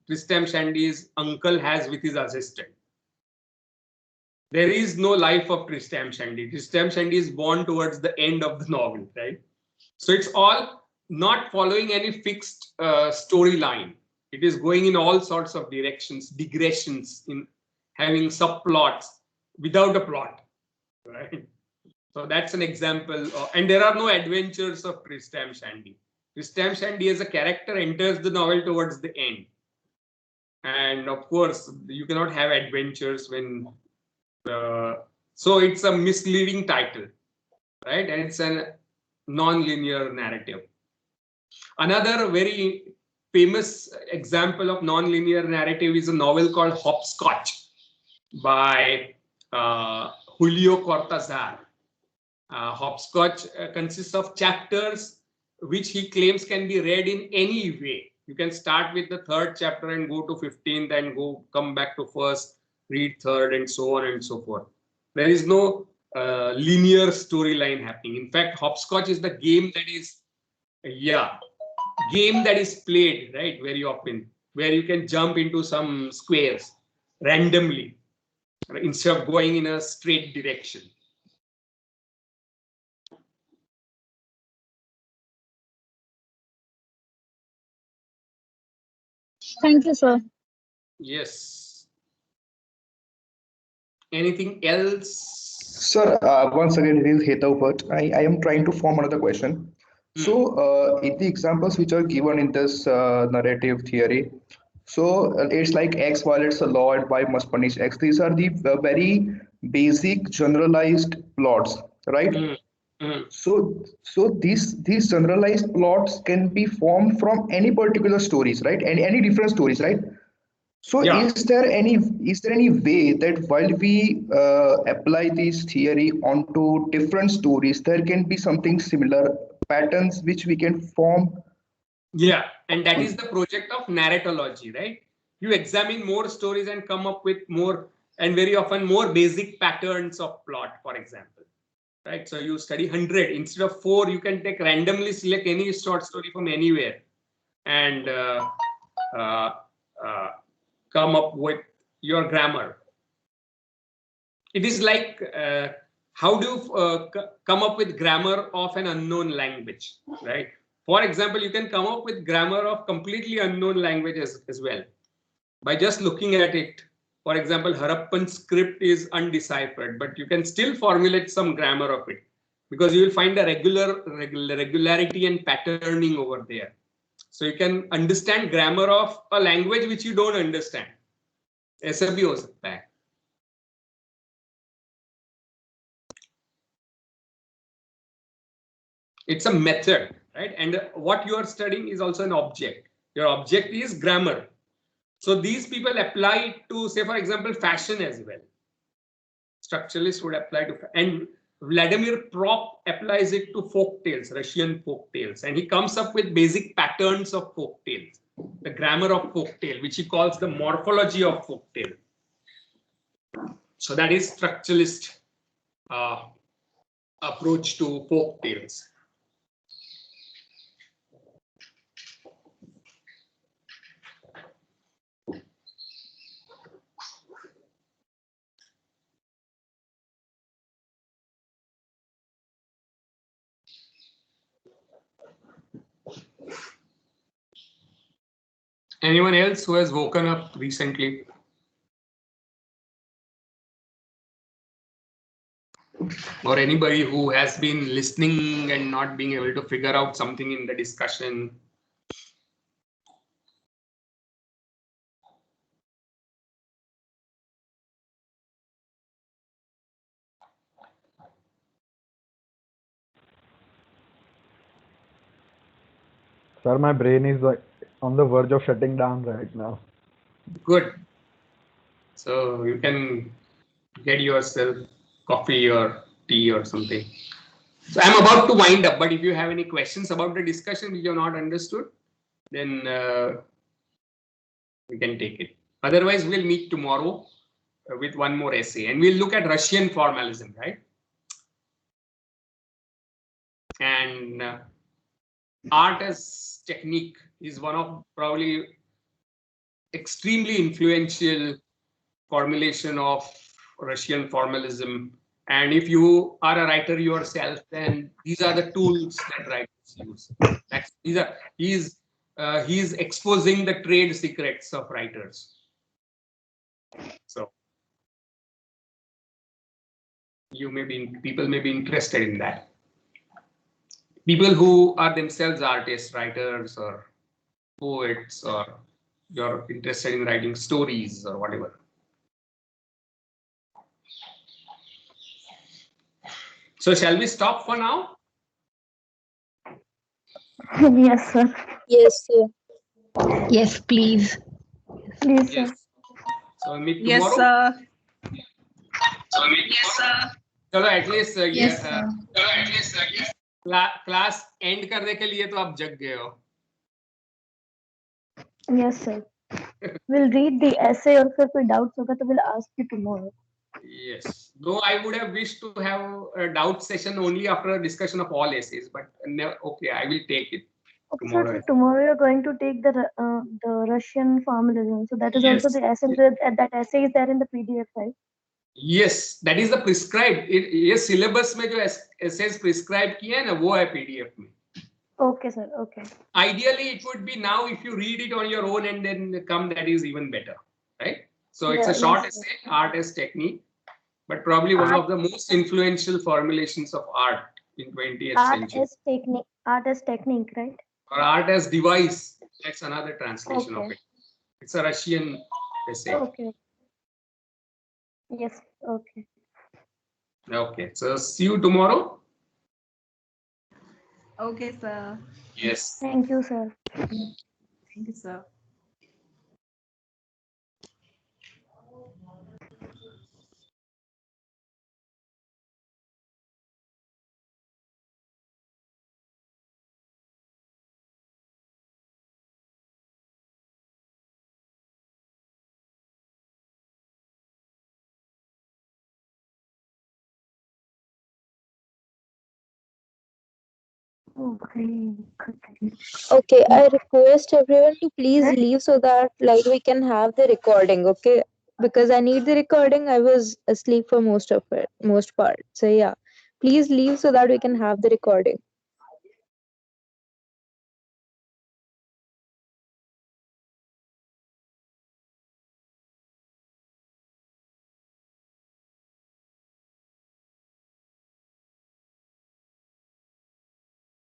Tristram Shandy's uncle has with his assistant. There is no life of Tristram Shandy. Tristram Shandy is born towards the end of the novel, right? So it's all not following any fixed storyline. It is going in all sorts of directions, digressions, in having subplots without a plot, right? So that's an example. And there are no adventures of Tristram Shandy. Tristram Shandy as a character enters the novel towards the end. And of course, you cannot have adventures when. So it's a misleading title, right? And it's a non-linear narrative. Another very famous example of non-linear narrative is a novel called Hopscotch by Julio Cortázar. Hopscotch consists of chapters which he claims can be read in any way. You can start with the 3rd chapter and go to 15th and come back to 1st, read 3rd, and so on and so forth. There is no linear storyline happening. In fact, Hopscotch is the game that is, game that is played, right, very often, where you can jump into some squares randomly instead of going in a straight direction. Thank you, sir. Yes. Anything else? Sir, once again, it is Hetav, but I am trying to form another question. So, in the examples which are given in this narrative theory, so it's like X violates the law and Y must punish X. These are the very basic generalized plots, right? So these generalized plots can be formed from any particular stories, right? And any different stories, right? So is there any way that while we apply this theory onto different stories, there can be something similar patterns which we can form? Yeah, and that is the project of narratology, right? You examine more stories and come up with more, and very often more basic patterns of plot, for example, right? So you study 100 instead of 4. You can take randomly select any short story from anywhere and come up with your grammar. It is like how do you come up with grammar of an unknown language, right? For example, you can come up with grammar of completely unknown languages as well by just looking at it. For example, Harappan script is undeciphered, but you can still formulate some grammar of it because you will find a regularity and patterning over there. So you can understand grammar of a language which you don't understand. ऐसा भी हो सकता है. It's a method, right? And what you are studying is also an object. Your object is grammar. So these people apply it to, say, for example, fashion as well. Structuralists would apply to, and Vladimir Prop applies it to folk tales, Russian folk tales, and he comes up with basic patterns of folk tales, the grammar of folk tale, which he calls the morphology of folk tale. So that is structuralist approach to folk tales. Anyone else who has woken up recently? Or anybody who has been listening and not being able to figure out something in the discussion? Sir, my brain is like on the verge of shutting down right now. Good. So you can get yourself coffee or tea or something. So I'm about to wind up, but if you have any questions about the discussion which you have not understood, then we can take it. Otherwise, we'll meet tomorrow with one more essay and we'll look at Russian formalism, right? And art as technique is one of probably extremely influential formulation of Russian formalism. And if you are a writer yourself, then these are the tools that writers use. He's exposing the trade secrets of writers. So people may be interested in that. People who are themselves artists, writers, or poets, or you're interested in writing stories or whatever. So shall we stop for now? Yes, sir. Yes, sir. Yes, please. Please, sir. Yes. So we'll meet Yes, tomorrow. sir. चलो at least Yes, sir. Class and करने के लिए तो आप जग गए हो. Yes, sir. We'll read the essay, or if we doubts होगा तो we'll ask you tomorrow. Yes. Though I would have wished to have a doubt session only after a discussion of all essays, but okay, I will take it Okay, tomorrow. sir. Tomorrow you're going to take the Russian formalism. So that is also the essay. That essay is there in the PDF, right? Yes, that is the prescribed. ये syllabus में जो essays prescribed किए हैं ना वो है PDF में. Okay, sir. Okay. Ideally, it would be now if you read it on your own and then come, that is even better, right? So it's Yeah, a short yes, sir. essay, art as technique, but probably one of the most influential formulations of art in 20th century. Art as technique, right? Or art as device. That's another translation of Okay. it. It's a Russian essay. Okay. Yes. Okay. Okay. So see you tomorrow. Okay, sir. Yes. Thank you, sir. Thank you, sir. Okay, I request everyone to please leave so that like we can have the recording, okay? Because I need the recording. I was asleep for most part. So yeah, please leave so that we can have the recording.